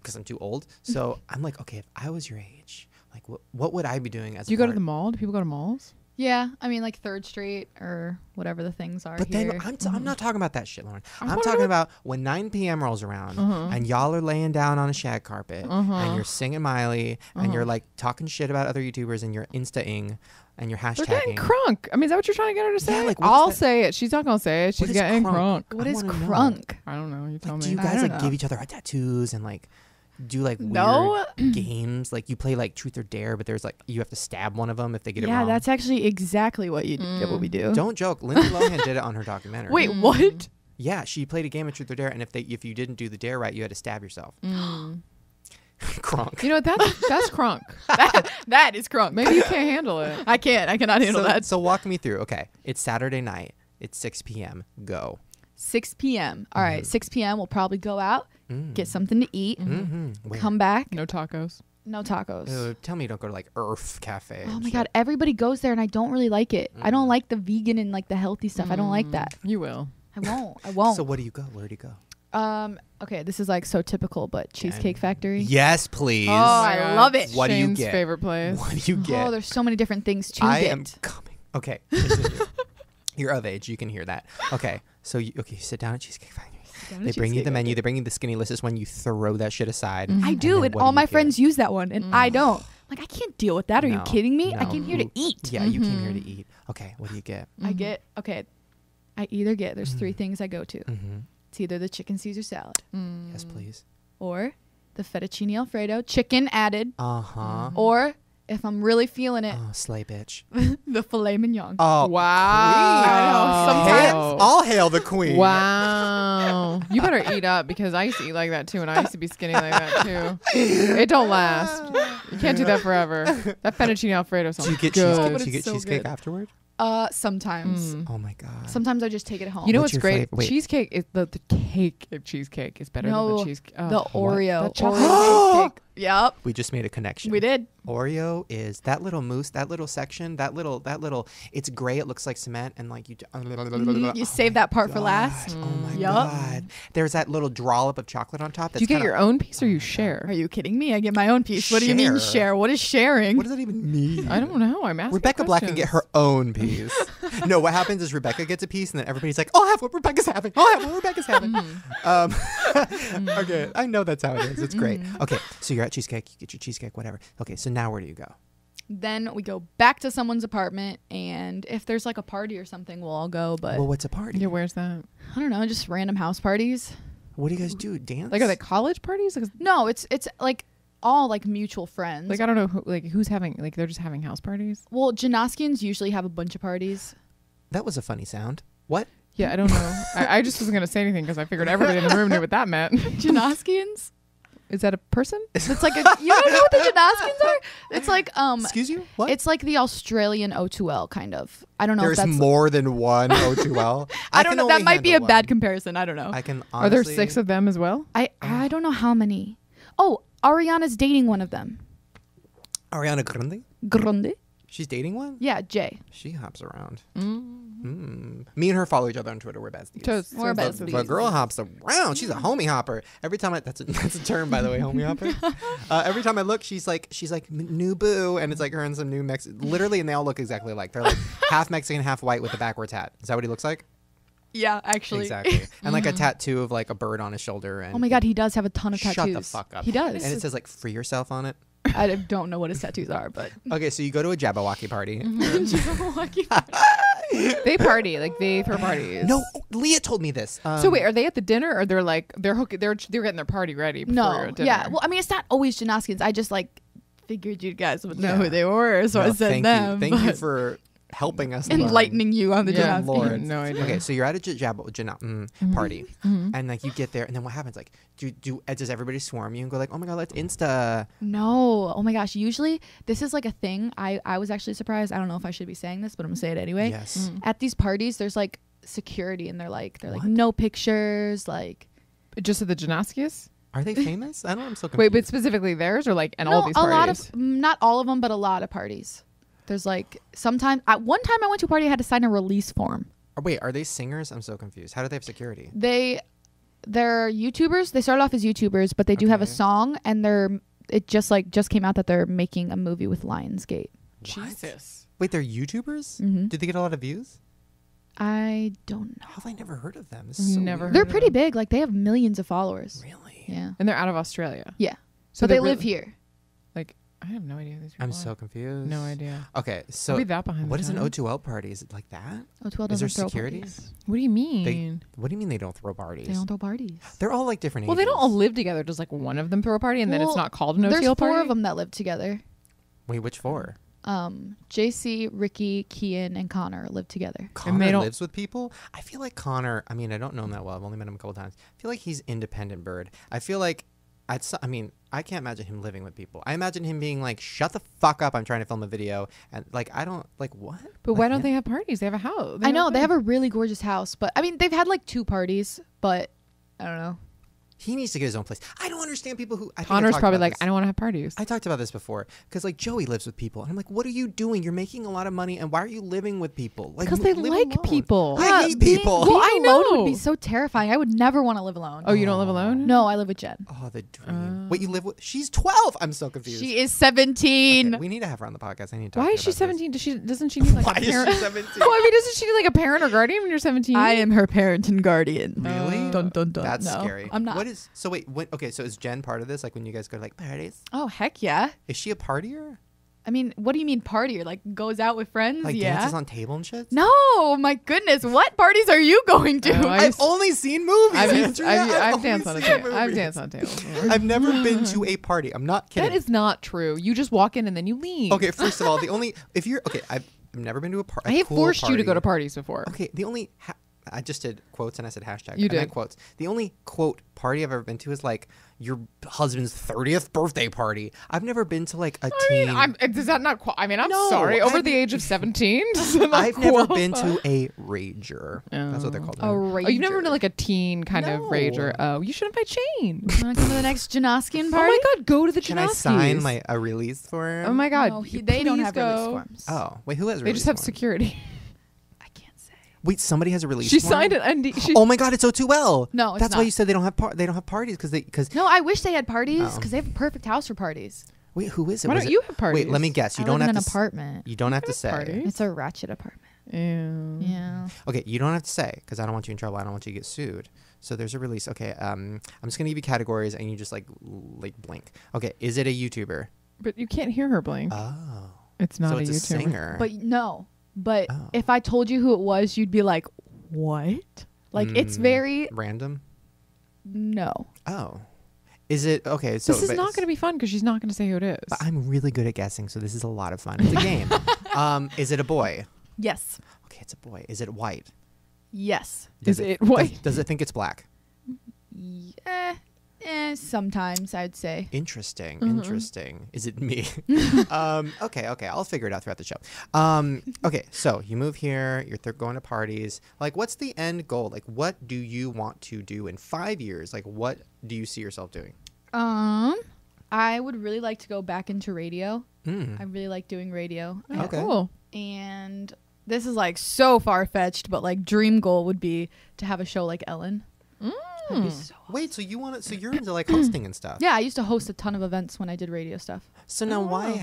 because I'm too old. So I'm like, okay, if I was your age, like what would I be doing as
Do you
a
go to
part?
the mall? Do people go to malls?
Yeah, I mean like 3rd Street or whatever the things are
But
here.
then I'm not talking about that shit, Lauren. I'm
wanna
talking
know-
about when 9 p.m. rolls around and y'all are laying down on a shag carpet and you're singing Miley and you're like talking shit about other YouTubers and you're Insta-ing and you're
They're getting
hashtagging.
crunk. I mean, is that what you're trying to get her to say?
like, what is
I'll
that?
say it. She's not gonna say it. She's
is
getting
crunk?
crunk.
What
I
is
wanna know.
crunk?
I don't know. You tell
Like,
me.
do you
I
guys
don't
like
know.
give each other tattoos and like do like
No.
weird games? Like you play like truth or dare, but there's like you have to stab one of them if they get it
Yeah,
wrong.
that's actually exactly what what we do.
Don't joke. Lindsay Lohan did it on her documentary.
Wait, what?
Yeah, she played a game of truth or dare, and if you didn't do the dare right, you had to stab yourself. Crunk.
You know that's crunk.
That is crunk.
Maybe you can't handle it.
I cannot handle that.
So walk me through. Okay, it's Saturday night. It's 6 p.m. Go.
6 p.m. All right, 6 p.m. We'll probably go out, get something to eat,
Where?
come back.
No tacos.
No tacos.
Tell me you don't go to like Earth Cafe.
Oh
and
my
shit.
god, everybody goes there and I don't really like it. I don't like the vegan and like the healthy stuff. I don't like that.
You will.
I won't.
So what do you go? Where do you go?
Okay, this is like so typical, but Cheesecake Factory.
Yes, please.
Oh, I love it.
What do you
Shane's
get?
favorite place.
What do you get?
Oh, there's so many different things to
I
get.
am coming. Okay. Continue. You're of age. You can hear that. Okay. So you sit down at Cheesecake Factory. They bring you the menu. They bring you the skinny list when you throw that shit aside.
I do,
then
and
what
all
do
my
you get?
friends use that one, and I don't. Like, I can't deal with that. Are you
No,
kidding me? I
no.
came here to eat.
Yeah, you came here to eat. Okay. What do you get?
I get I either get. There's 3 things I go to. It's either the chicken Caesar salad
Yes, please.
or the fettuccine alfredo, chicken added,
Uh-huh.
or if I'm really feeling it,
Oh, slay bitch.
the filet mignon.
Oh,
Wow.
Sometimes-
All hail the queen.
Wow. You better eat up because I used to eat like that too, and I used to be skinny like that too. It don't last. You can't do that forever. That fettuccine alfredo sounds
Do you get
good.
cheesecake?
but
Do you get
it's so
cheesecake
good.
afterward?
Sometimes.
Oh my god.
Sometimes I just take it home.
You know
What's
what's
your
great?
favorite? Wait.
Cheesecake is the cake of cheesecake is better than
No,
the cheesecake.
the Oreo.
That chocolate
Oreo cheesecake. Yep.
We just made a connection.
We did.
Oreo is that little mousse, that little section, that little. It's gray. It looks like cement, and like you.
You save that part for last.
Oh my
Yup.
god! There's that little dollop of chocolate on top.
Do you get your own piece or you share?
Are you kidding me? I get my own piece. What do you mean
Share.
share? What is sharing?
What does that even mean?
I don't know. I'm asking.
Rebecca Black can get her own piece. No, what happens is Rebecca gets a piece, and then everybody's like, "I'll have what Rebecca's having. I'll have what Rebecca's having." Okay, I know that's how it is. It's great. Okay, so you're at Cheesecake. You get your cheesecake, whatever. Okay, so now where do you go?
Then we go back to someone's apartment, and if there's like a party or something, we'll all go. But
Well, what's a party?
Yeah, where's that?
I don't know, just random house parties.
What do you guys do? Dance?
Like, are they college parties? Like,
No, it's like all like mutual friends.
I don't know who's having, like, they're just having house parties.
Well, Janoskians usually have a bunch of parties.
That was a funny sound. What?
Yeah, I don't know. I just wasn't gonna say anything because I figured everybody in the room knew what that meant.
Janoskians?
Is that a person?
It's like you don't know what the Janoskians are? It's like
Excuse you? What?
it's like the Australian O2L kind of. I don't know
There's
if that's
more than one O2L.
I don't
can
know.
only
That might be a
handle
bad
one.
comparison. I don't know.
I can
Are there
honestly,
6 of them as well?
I don't know how many. Oh, Ariana's dating one of them.
Ariana Grande?
Grande?
She's dating one?
Yeah, Jay.
She hops around. Me and her follow each other on Twitter. We're besties.
We're besties.
If a girl hops around, she's a homie hopper. Every time that's a term, by the way, homie hopper. Every time I look, she's like new boo, and it's like her and some new literally, and they all look exactly alike. They're like half Mexican, half white with a backwards hat. Is that what he looks like?
Yeah, actually.
Exactly. And like a tattoo of like a bird on his shoulder. And
Oh my God, he does have a ton of tattoos.
Shut the fuck up.
He does.
And it says like free yourself on it.
I don't know what his tattoos are, but
Okay, so you go to a Jabberwocky party.
They party, like they throw parties.
No, Leah told me this.
So wait, are they at the dinner, or they're like they're getting their party ready? Before
no.
dinner?
Yeah. Well, I mean, it's not always Janoskians. I just like figured you guys would know who they were, so I said
thank
them.
you. Thank you
but
for helping us.
enlightening you on the
Yeah,
Janoskians.
Lord.
no idea.
Okay, so you're at a party, and like you get there, and then what happens? Like, does everybody swarm you and go like, "Oh my God, let's Insta"?
No. Oh my gosh. Usually, this is like a thing. I was actually surprised. I don't know if I should be saying this, but I'm gonna say it anyway.
Yes.
At these parties, there's like security, and they're like
What?
no pictures, like.
Just at the Janoskias?
Are they famous? I don't know. I'm so confused.
Wait, but specifically theirs, or like and all these
a
parties?
lot of not all of them, but a lot of parties. There's like sometimes at one time I went to a party, I had to sign a release form.
Wait, are they singers? I'm so confused. How do they have security?
They're YouTubers. They started off as YouTubers, but they do have a
Okay.
song, and it just came out that they're making a movie with Lionsgate.
Jesus.
Wait, they're YouTubers?
Mhm.
Did they get a lot of views?
I don't know.
How have I never heard of them? This is so
Never
weird.
They're
of
pretty
them.
big. Like they have millions of followers.
Really?
Yeah.
And they're out of Australia.
Yeah.
So
but they
they're
live
really-
here.
Like, I have no idea who these people
I'm
are.
so confused.
No idea.
Okay,
Are
so
we that behind
what
the
is an
times?
O2L party? Is it like that?
O2L
Is there
doesn't throw
security?
parties.
What do you mean?
What do you mean they don't throw parties?
They don't throw parties.
They're all like different
Well, they
ages.
don't all live together. Does like one of them throw a party and then it's
Well,
not called an
There's
OTL party?
4 of them that live together.
Wait, which 4?
JC, Ricky, Kian, and Connor live together.
Connor
they don't-
lives with people? I feel like Connor, I mean, I don't know him that well. I've only met him a couple times. I feel like he's independent bird. I feel like, I can't imagine him living with people. I imagine him being like, shut the fuck up, I'm trying to film a video. And like, I don't, like, what?
But
Like,
why don't they have parties? They have a house.
I know they have a really gorgeous house, but I mean they've had like 2 parties, but I don't know.
He needs to get his own place. I don't understand people who. I think I
Connor's
talked
probably
about
like,
this.
I don't want to have parties.
I talked about this before because like Joey lives with people, and I'm like, what are you doing? You're making a lot of money, and why are you living with people? Like,
Because they
live
like
alone.
people.
I hate people.
Being
I
alone
know.
would be so terrifying. I would never want to live alone.
Oh, you don't live alone?
No, I live with Jen.
Oh, the dream. Wait, you live with? She's 12. I'm so confused.
She is 17.
Okay, we need to have her on the podcast. I need to. Talk
Why
to
is
her
she
about this.
17? Doesn't she need like
Why
a
is
parent?
she 17?
Well, I mean, doesn't she need like a parent or guardian when you're 17?
I am her parent and guardian.
Really?
Dun, dun, dun.
That's
No,
scary.
I'm not.
What is? So wait. Okay. So is Jen part of this? Like when you guys go to like parties?
Oh, heck yeah.
Is she a partier?
I mean, what do you mean party? Like goes out with friends?
Like
yeah.
dances on table and shit?
No, my goodness. What parties are you going to?
Oh, I
I've
used-
only seen movies. Andrea.
I've
only
danced on a
seen
table. I've
movies.
danced on tables. before.
I've never been to a party. I'm not kidding.
That is not true. You just walk in and then you leave.
Okay, first of all, I've never been to a party.
I have forced you to go to parties before.
Okay, the only I just did quotes and I said hashtag.
You
I meant
did.
quotes. The only quote party I've ever been to is like your husband's 30th birthday party. I've never been to like a teen.
Does that not? I'm
No,
sorry. Over
I've-
the age of 17, does that not
I've never been
qualify?
to a rager. That's what they're called.
A rager.
Oh, you've never been to like a teen kind of
No.
rager. Oh, you should invite Shane.
Want to come to the next Janoskian
Oh
party?
my God, go to the
Can I
Janoskis.
sign a release for him?
Oh my God,
No, they don't
please
have
go.
release forms.
Oh, wait, who has?
They just have
release form?
security.
I can't say.
Wait, somebody has a release.
She
form?
signed it, and
Oh my God, it's O2L.
No, it's
that's why
not.
you said they don't have parties because
No, I wish they had parties
Oh.
because they have a perfect house for parties.
wait, who is it?
Why
Was
don't
it-
you have parties?
Wait, let me guess. You
I
don't
live
have
in an
to.
apartment.
You don't have to
have
say.
parties.
It's a ratchet apartment.
Ew.
Yeah.
Okay, you don't have to say because I don't want you in trouble. I don't want you to get sued. So there's a release. Okay, I'm just gonna give you categories and you just like blink. Okay, is it a YouTuber?
But you can't hear her blink.
Oh,
It's not
so
a
it's a
YouTuber.
singer.
But no. But
Oh.
if I told you who it was, you'd be like, what? Like, it's very.
random.
No.
Oh. Is it okay? So
this is not going to be fun because she's not going to say who it is.
But I'm really good at guessing, so this is a lot of fun. It's a game. Is it a boy?
Yes.
Okay, it's a boy. Is it white?
Yes.
Is it white?
Does it think it's black?
Yeah. Sometimes I'd say.
Interesting. Interesting. Is it me? Okay. I'll figure it out throughout the show. Okay, so you move here. You're going to parties. Like, what's the end goal? Like, what do you want to do in 5 years? Like, what do you see yourself doing?
I would really like to go back into radio. I really like doing radio.
Oh,
Okay.
Cool.
And this is like so far-fetched, but like dream goal would be to have a show like Ellen. That'd be so
Wait, so you want to? So you're into like hosting and stuff?
Yeah, I used to host a ton of events when I did radio stuff.
So now, why
wow.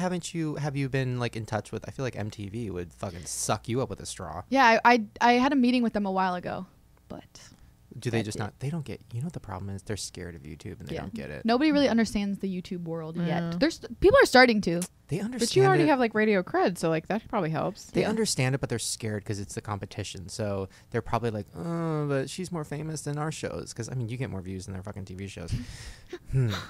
have you been like in touch with? I feel like MTV would fucking suck you up with a straw.
Yeah, I had a meeting with them a while ago, but
Do they
That's
just
it.
not? They don't get. You know what the problem is? They're scared of YouTube and they
Yeah.
don't get it.
nobody really understands the YouTube world
Yeah.
yet. There's people are starting to.
They understand.
But you already
it.
have like radio cred, so like that probably helps.
They
Yeah.
understand it, but they're scared because it's the competition. So they're probably like, oh, but she's more famous than our shows. Because, I mean, you get more views than their fucking TV shows.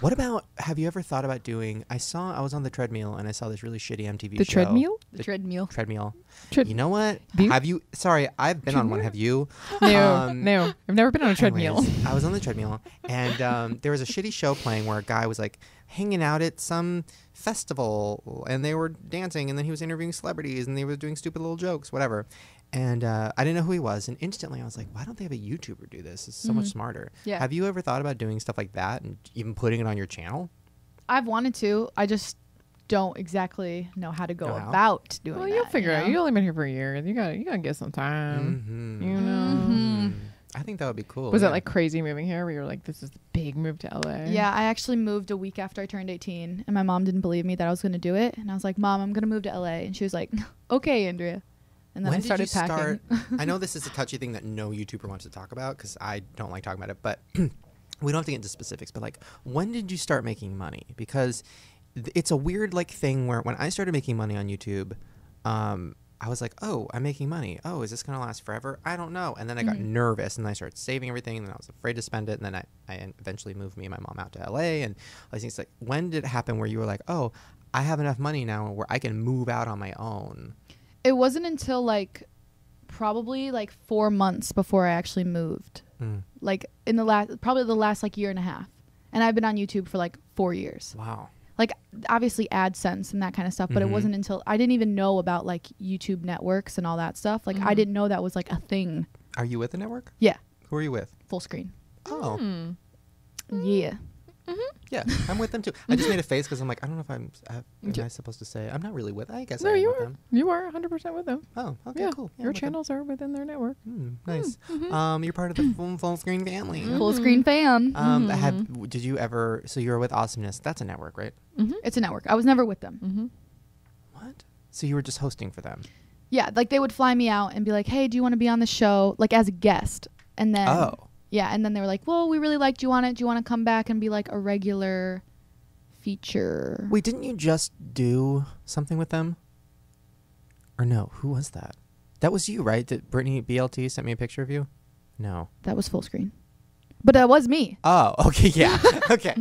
What about, have you ever thought about doing, I was on the treadmill and I saw this really shitty MTV
The
show.
treadmill?
The treadmill.
Treadmill.
Tread-
You know what?
View?
Have you, sorry, I've been on one.
Treadmill?
Have you?
No, no, I've never been on a treadmill.
Anyways, I was on the treadmill, and there was a shitty show playing where a guy was like hanging out at some festival, and they were dancing, and then he was interviewing celebrities, and they were doing stupid little jokes, whatever. And I didn't know who he was, and instantly I was like, why don't they have a YouTuber do this? It's so much smarter.
Yeah.
Have you ever thought about doing stuff like that and even putting it on your channel?
I've wanted to. I just don't exactly know how to go
Know how?
about doing
Well,
that.
you'll figure it out.
know?
You only been here for a year. You gotta get some time.
Mm-hmm.
You know.
I think that would be cool.
Was
yeah.
it like crazy moving here? Where you were like, this is the big move to LA?
Yeah, I actually moved a week after I turned 18, and my mom didn't believe me that I was going to do it. And I was like, Mom, I'm going to move to LA. And she was like, okay, Andrea. And then
When
I started
did you
packing.
I know this is a touchy thing that no YouTuber wants to talk about because I don't like talking about it, but we don't have to get into specifics. But like, when did you start making money? Because it's a weird like thing where when I started making money on YouTube, I was like, oh, I'm making money. Oh, is this going to last forever? I don't know. And then I got nervous and I started saving everything and then I was afraid to spend it. And then I eventually moved me and my mom out to LA. And I think it's like, when did it happen where you were like, oh, I have enough money now where I can move out on my own?
It wasn't until like probably like 4 months before I actually moved. Like in the last like year and a half. And I've been on YouTube for like 4 years.
Wow.
Like obviously AdSense and that kind of stuff, but it wasn't until I didn't even know about like YouTube networks and all that stuff. Like I didn't know that was like a thing.
Are you with the network?
Yeah,
Who are you with?
full screen.
Oh,
Yeah.
yeah, I'm with them too. I just made a face because I'm like, I don't know if am I supposed to say? I'm not really with. I guess
No,
I am
you
with
are.
them.
You are 100% with them.
Oh, okay,
Yeah,
cool. Yeah,
your
I'm with them.
channels are within their network.
Nice. You're part of the full screen family.
Full screen fam.
Did you ever? So you were with Awesomeness. That's a network, right?
It's a network. I was never with them.
What? So you were just hosting for them?
Yeah, like they would fly me out and be like, "Hey, do you want to be on the show?" Like as a guest, and then yeah, and then they were like, "Well, we really liked you on it. Do you want to come back and be like a regular feature?"
Wait, didn't you just do something with them? Or no? Who was that? That was you, right? Did Brittany BLT sent me a picture of you? No.
That was full screen, but that was me.
Oh, okay, yeah, okay.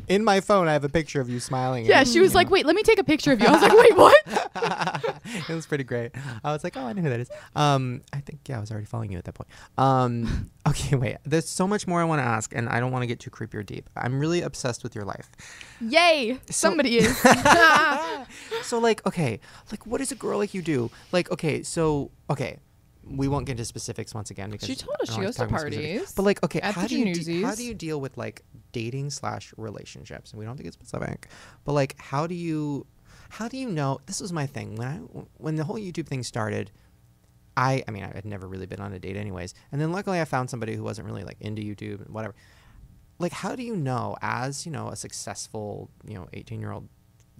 In my phone, I have a picture of you smiling.
Yeah, she was like, "Wait, let me take a picture of you." I was like, "Wait, what?"
It was pretty great. I was like, oh, I know who that is. I think, yeah, I was already following you at that point. Okay, wait. There's so much more I want to ask, and I don't want to get too creepy or deep. I'm really obsessed with your life.
Yay! Somebody is.
So, like, okay, like, what does a girl like you do? Like, okay, so, okay. We won't get into specifics once again because
She told us
I don't
she
like
goes to
talking about specifics.
parties.
But like, okay,
at
how
the
do you
Newsies.
how do you deal with like dating / relationships? And we don't have to get specific, but like, how do you know? This was my thing when the whole YouTube thing started. I mean, I had never really been on a date anyways, and then luckily I found somebody who wasn't really like into YouTube and whatever. Like, how do you know, as you know, a successful 18-year-old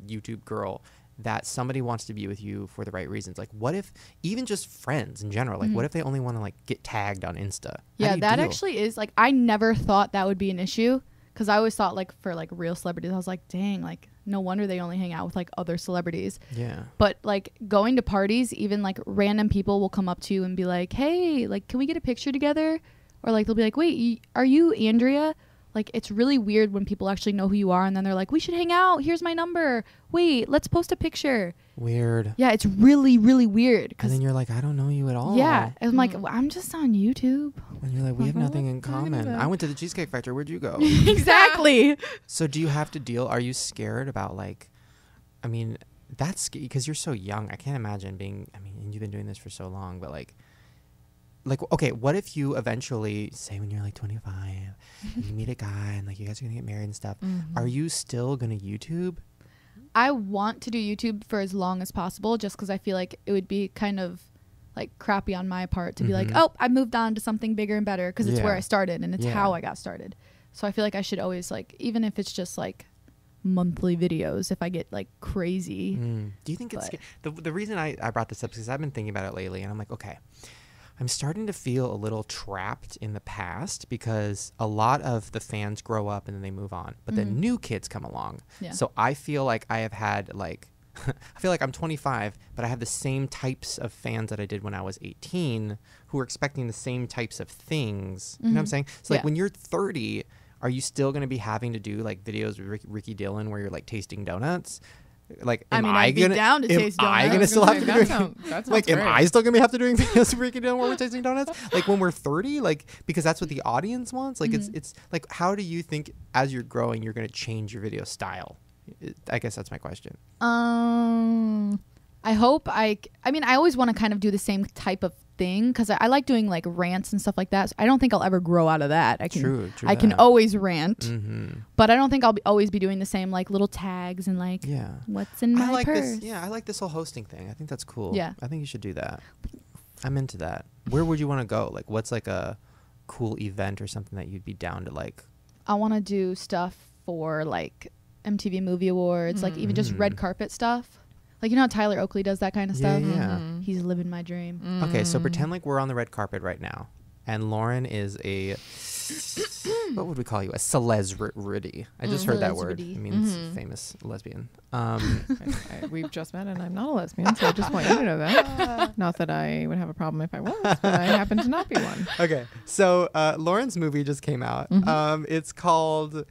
YouTube girl, that somebody wants to be with you for the right reasons? Like, what if even just friends in general, like what if they only want to like get tagged on Insta? How
Yeah,
do you
that
deal?
actually is like, I never thought that would be an issue because I always thought like for like real celebrities, I was like, dang, like no wonder they only hang out with like other celebrities.
Yeah.
But like going to parties, even like random people will come up to you and be like, hey, like, can we get a picture together? Or like they'll be like, wait, are you Andrea? Like, it's really weird when people actually know who you are and then they're like, we should hang out. Here's my number. Wait, let's post a picture.
Weird.
Yeah, it's really, really weird.
And then you're like, I don't know you at all.
Yeah. And I'm like, well, I'm just on YouTube.
And you're like, we have nothing in
talking
common.
about?
I went to the Cheesecake Factory. Where'd you go?
Exactly.
So do you have to deal? Are you scared about like, I mean, that's because you're so young. I can't imagine being, I mean, and you've been doing this for so long, but like, okay, what if you eventually say when you're like 25 and you meet a guy and like you guys are going to get married and stuff, are you still going to YouTube?
I want to do YouTube for as long as possible just because I feel like it would be kind of like crappy on my part to be like, oh, I moved on to something bigger and better because it's where I started and it's how I got started. So I feel like I should always like, even if it's just like monthly videos, if I get like crazy.
Do you think it's the reason I brought this up is because I've been thinking about it lately and I'm like, okay, I'm starting to feel a little trapped in the past because a lot of the fans grow up and then they move on, but then new kids come along. Yeah. So I feel like I have had like, I feel like I'm 25, but I have the same types of fans that I did when I was 18 who are expecting the same types of things. You know what I'm saying? So like when you're 30, are you still going to be having to do like videos with Ricky Dillon where you're like tasting donuts? Like, am I gonna
down to taste donuts?
I gonna still have to be doing like? Am
great.
I still gonna have to doing videos with Ricky Dillon where we're tasting donuts? Like when we're 30, like because that's what the audience wants. Like it's like, how do you think as you're growing you're gonna change your video style? I guess that's my question.
I hope I mean, I always want to kind of do the same type of thing because I like doing like rants and stuff like that. So I don't think I'll ever grow out of that. I can always rant, but I don't think I'll always be doing the same like little tags and like what's in my purse.
I like this whole hosting thing. I think that's cool.
Yeah,
I think you should do that. I'm into that. Where would you want to go? Like, what's like a cool event or something that you'd be down to like?
I want to do stuff for like MTV Movie Awards, like even just red carpet stuff. Like, you know how Tyler Oakley does that kind of stuff?
Yeah.
He's living my dream.
Okay, so pretend like we're on the red carpet right now. And Lauren is a, what would we call you? A celebrity. I just heard that word. It means famous lesbian.
We've just met and I'm not a lesbian, so I just want you to know that. Not that I would have a problem if I was, but I happen to not be one.
Okay, so Lauren's movie just came out. It's called...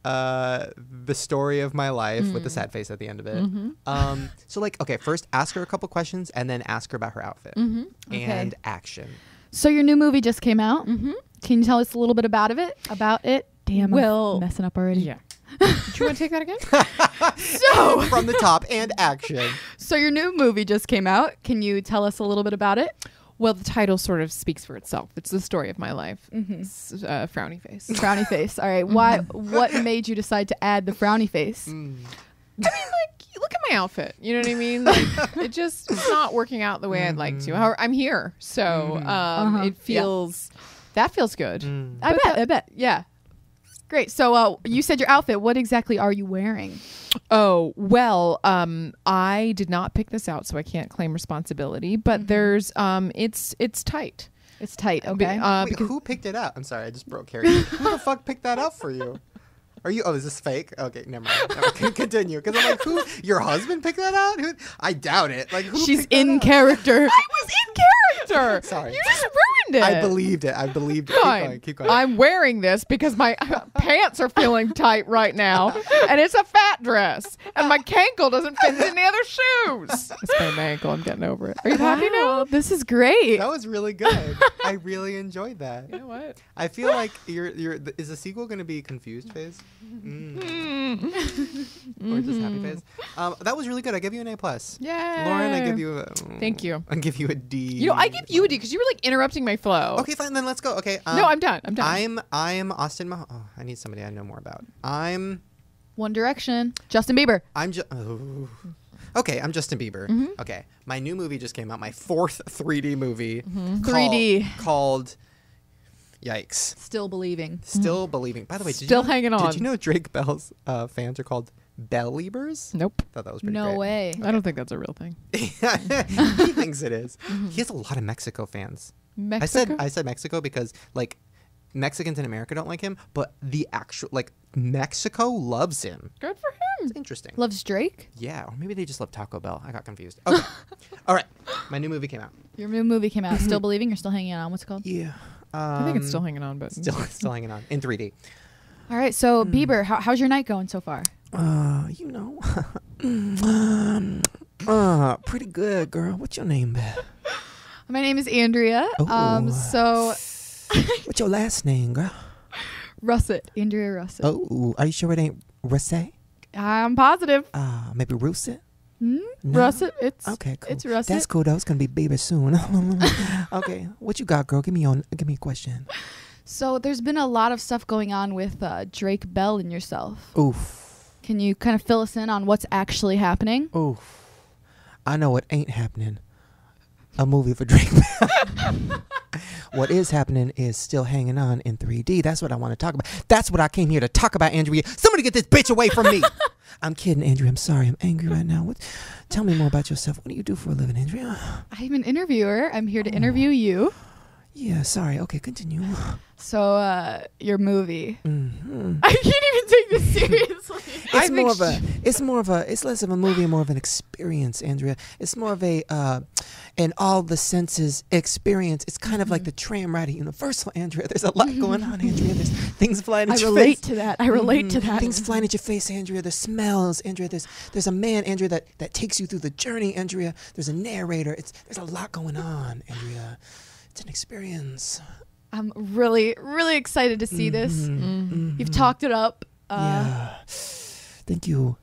The Story of My Life with the sad face at the end of it. So like, okay, first ask her a couple questions and then ask her about her outfit and action.
So your new movie just came out. Can you tell us a little bit about it? Damn, I'm messing up already.
Yeah. Do you want to take that again?
So
from the top and action.
So your new movie just came out. Can you tell us a little bit about it?
Well, the title sort of speaks for itself. It's the story of my life. Frowny face.
Frowny face. All right. Why? What made you decide to add the frowny face?
I mean, like, look at my outfit. You know what I mean? Like, it's not working out the way I'd like to. However, I'm here, so it feels that feels good.
I bet. Yeah. Great. So you said your outfit. What exactly are you wearing?
Oh, well, I did not pick this out, so I can't claim responsibility, but there's it's tight.
It's tight. Okay.
Wait, who picked it out? I'm sorry, I just broke character. Who the fuck picked that out for you? Are you? Oh, is this fake? Okay, never mind. Okay, continue. Because I'm like, who? Your husband picked that out? Who? I doubt it. Like, who?
She's in character.
I was in character.
Sorry,
you just ruined it.
I believed it.
Fine.
Keep going.
I'm wearing this because my pants are feeling tight right now, and it's a fat dress, and my cankle doesn't fit in any other shoes. I sprained my ankle. I'm getting over it. Are you happy now?
This is great.
That was really good. I really enjoyed that.
You know what?
I feel like is the sequel going to be Confused Phase? Or just Happy Face? That was really good. I give you an A+.
Yeah.
Lauren, I give you a...
Thank you.
I give you a D.
You know, I give you a D because you were like interrupting my flow.
Okay, fine. Then let's go. Okay.
No, I'm done.
I'm Austin Oh, I need somebody I know more about. I'm...
One Direction. Justin Bieber.
Okay, I'm Justin Bieber. Okay. My new movie just came out. My fourth 3D movie.
3D.
Called... Yikes.
Still Believing.
Still Believing. By the way,
hanging on.
Did you know Drake Bell's fans are called Beliebers?
Nope.
Thought that was pretty
no
great.
way.
I don't think that's a real thing.
He thinks it is. He has a lot of Mexico fans.
Mexico?
I said Mexico because like Mexicans in America don't like him, but the actual like Mexico loves him.
Good for him.
It's interesting.
Loves Drake?
Yeah, or maybe they just love Taco Bell. I got confused. Okay. All right. My new movie came out.
Your new movie came out. Still Believing or Still Hanging On? What's it called?
Yeah.
I think it's still hanging on, but
still hanging on in 3D.
All right. So Bieber, how's your night going so far?
Pretty good, girl. What's your name, babe?
My name is Andrea. So
What's your last name, girl?
Russett, Andrea Russett.
Oh, are you sure it ain't Russett?
I'm positive.
Maybe Russett?
No. Russett. It's okay. Cool. It's Russett.
That's cool though. It's gonna be Bieber soon. Okay, what you got, girl? Give me a question.
So there's been a lot of stuff going on with Drake Bell and yourself.
Oof.
Can you kind of fill us in on what's actually happening?
Oof. I know what ain't happening. A movie for Drake Bell. What is happening is still hanging on in 3D. That's what I want to talk about. That's what I came here to talk about, Andrea. Somebody get this bitch away from me. I'm kidding, Andrea. I'm sorry. I'm angry right now. Tell me more about yourself. What do you do for a living, Andrea?
I'm an interviewer. I'm here to interview you.
Yeah, sorry. Okay, continue.
So, your movie.
Mm-hmm.
I can't even take this seriously.
It's less of a movie and more of an experience, Andrea. It's more of a, an all the senses experience. It's kind of like the tram ride at Universal, Andrea. There's a lot going on, Andrea. There's things flying at your face.
I relate to that.
Things flying at your face, Andrea. There's smells, Andrea. There's a man, Andrea, that takes you through the journey, Andrea. There's a narrator. There's a lot going on, Andrea. It's an experience.
I'm really, really excited to see this.
Mm-hmm.
You've talked it up.
Yeah. Thank you.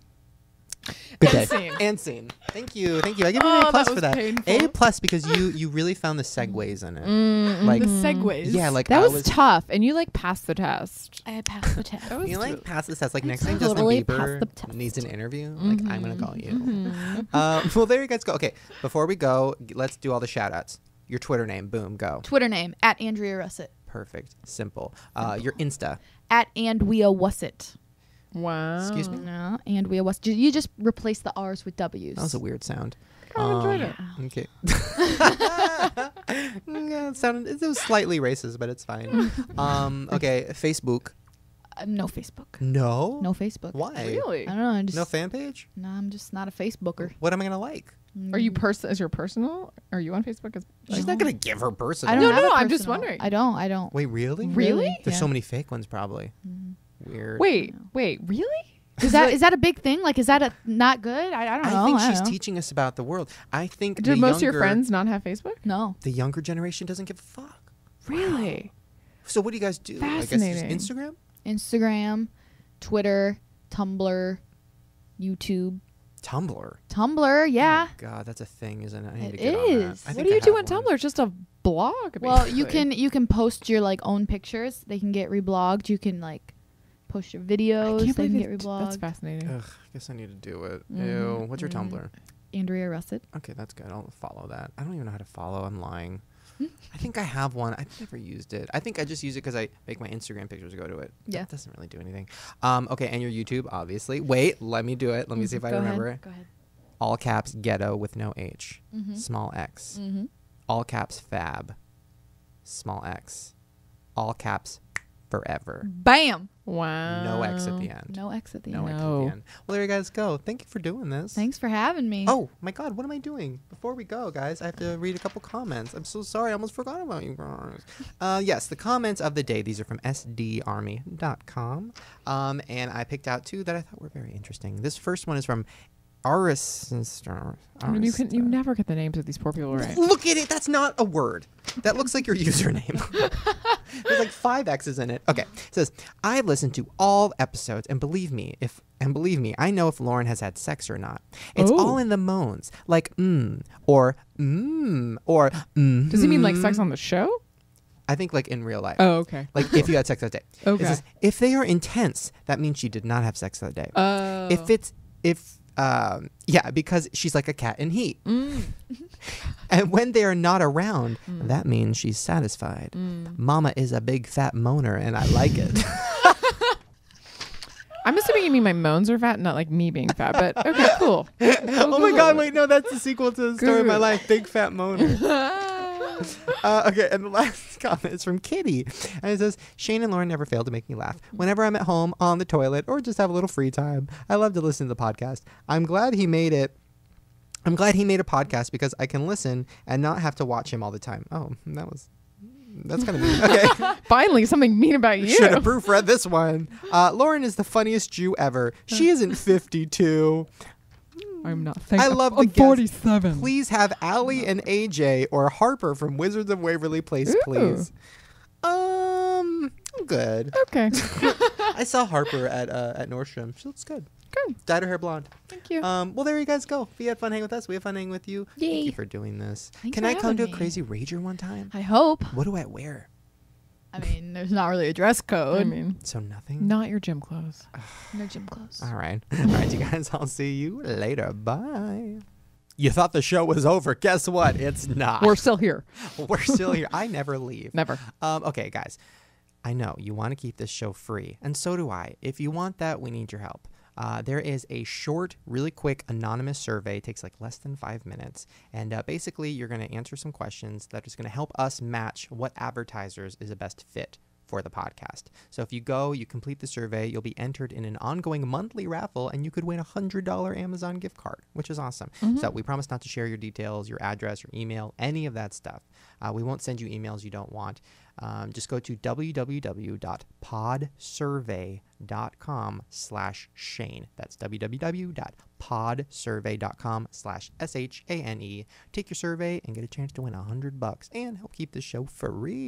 Good day. And scene. Thank you. I give you an A+ for that. Painful. A+ because you really found the segues in it.
Like the segues.
Yeah, like
that was tough, and you like passed the test.
I passed the test.
You like passed the test. Like next time Justin Bieber needs an interview, like I'm gonna call you. Well, there you guys go. Okay, before we go, let's do all the shout outs. Your Twitter name, boom, go.
Twitter name at Andrea Russett.
Perfect, simple. Your Insta
at Andrea Wussett.
Wow.
Excuse me?
No, Andrea Wussett. You just replace the R's with W's.
That was a weird sound.
I enjoyed it.
Okay. It was slightly racist, but it's fine. Okay, Facebook.
No Facebook.
No?
No Facebook.
Why?
Really?
I don't know.
No fan page?
No, I'm just not a Facebooker.
What am I gonna like?
Are you is your personal? Are you on Facebook?
She's not gonna give her personal.
I don't
No, I'm just wondering.
I don't.
Wait, really?
Really?
There's so many fake ones, probably. Weird.
Wait, really?
Is that a big thing? Like, is that not good? I don't know.
I think she's teaching us about the world. I think
do most of your friends not have Facebook?
No.
The younger generation doesn't give a fuck.
Really?
So what do you guys do?
Fascinating.
I guess just
Instagram, Twitter, Tumblr, YouTube.
Tumblr,
yeah.
Oh God, that's a thing, isn't it? I need
it
to get on
is.
that.
What do you do on Tumblr? It's just a blog. Basically.
Well, you can post your own pictures. They can get reblogged. You can post your videos. They can get reblogged.
That's fascinating.
Ugh, I guess I need to do it. Ew. What's your Tumblr?
Andrea Russett.
Okay, that's good. I'll follow that. I don't even know how to follow. I'm lying. I think I have one. I've never used it. I think I just use it because I make my Instagram pictures go to it.
Yeah.
That doesn't really do anything. Okay, and your YouTube, obviously. Wait, let me do it. Let me see if I remember it.
Go ahead.
All caps ghetto with no H. Small X. All caps fab. Small X. All caps forever.
Bam.
Wow.
No X at the end.
No X at the
No
end.
X at the end. Well, there you guys go. Thank you for doing this.
Thanks for having me.
Oh my God, what am I doing? Before we go, guys, I have to read a couple comments. I'm so sorry, I almost forgot about you guys. Yes, the comments of the day. These are from sdarmy.com. And I picked out two that I thought were very interesting. This first one is from Aris.
You never get the names of these poor people right.
Look at it. That's not a word. That looks like your username. There's like 5 X's in it. Okay. It says, I've listened to all episodes and believe me, I know if Lauren has had sex or not. It's all in the moans. Like or or
Does he mean like sex on the show?
I think like in real life.
Oh, okay.
Like if you had sex that day.
Okay.
It says, if they are intense, that means she did not have sex that day.
Oh.
Because she's like a cat in heat. And when they are not around, that means she's satisfied. Mama is a big fat moaner and I like it.
I'm assuming you mean my moans are fat, not like me being fat, but okay, cool.
Oh my God, wait, no, that's the sequel to The Story of My Life, Big Fat Moaner. Okay, and the last comment is from Kitty. And it says, Shane and Lauren never fail to make me laugh. Whenever I'm at home, on the toilet, or just have a little free time, I love to listen to the podcast. I'm glad he made a podcast because I can listen and not have to watch him all the time. Oh, that was That's kind of mean. Okay.
Finally, something mean about you.
Should have proofread this one. Lauren is the funniest Jew ever. She isn't 52.
I'm not.
I love the
I'm
guest.
47.
Please have Allie and AJ or Harper from Wizards of Waverly Place,
Ooh.
please. I'm good.
Okay.
I saw Harper at Nordstrom. She looks good.
Good.
Dyed her hair blonde.
Thank you.
Well, there you guys go. If you had fun hanging with us, we had fun hanging with you. Thank
Yay.
you for doing this.
Thanks
Can
for
I come to a
having me.
Crazy Rager one time?
I hope.
What do I wear?
I mean, there's not really a dress code.
I mean,
So nothing?
not your gym clothes.
No gym clothes.
All right. All right, you guys. I'll see you later. Bye. You thought the show was over. Guess what? It's not.
We're still here.
We're still here. I never leave.
Never.
Okay, guys. I know you want to keep this show free, and so do I. If you want that, we need your help. There is a short, really quick, anonymous survey. It takes like less than 5 minutes. And basically, you're going to answer some questions that is going to help us match what advertisers is the best fit for the podcast. So if you go, you complete the survey, you'll be entered in an ongoing monthly raffle, and you could win a $100 Amazon gift card, which is awesome. So we promise not to share your details, your address, your email, any of that stuff. We won't send you emails you don't want. Just go to www.podsurvey.com/Shane. That's www.podsurvey.com/SHANE. Take your survey and get a chance to win $100 and help keep the show free.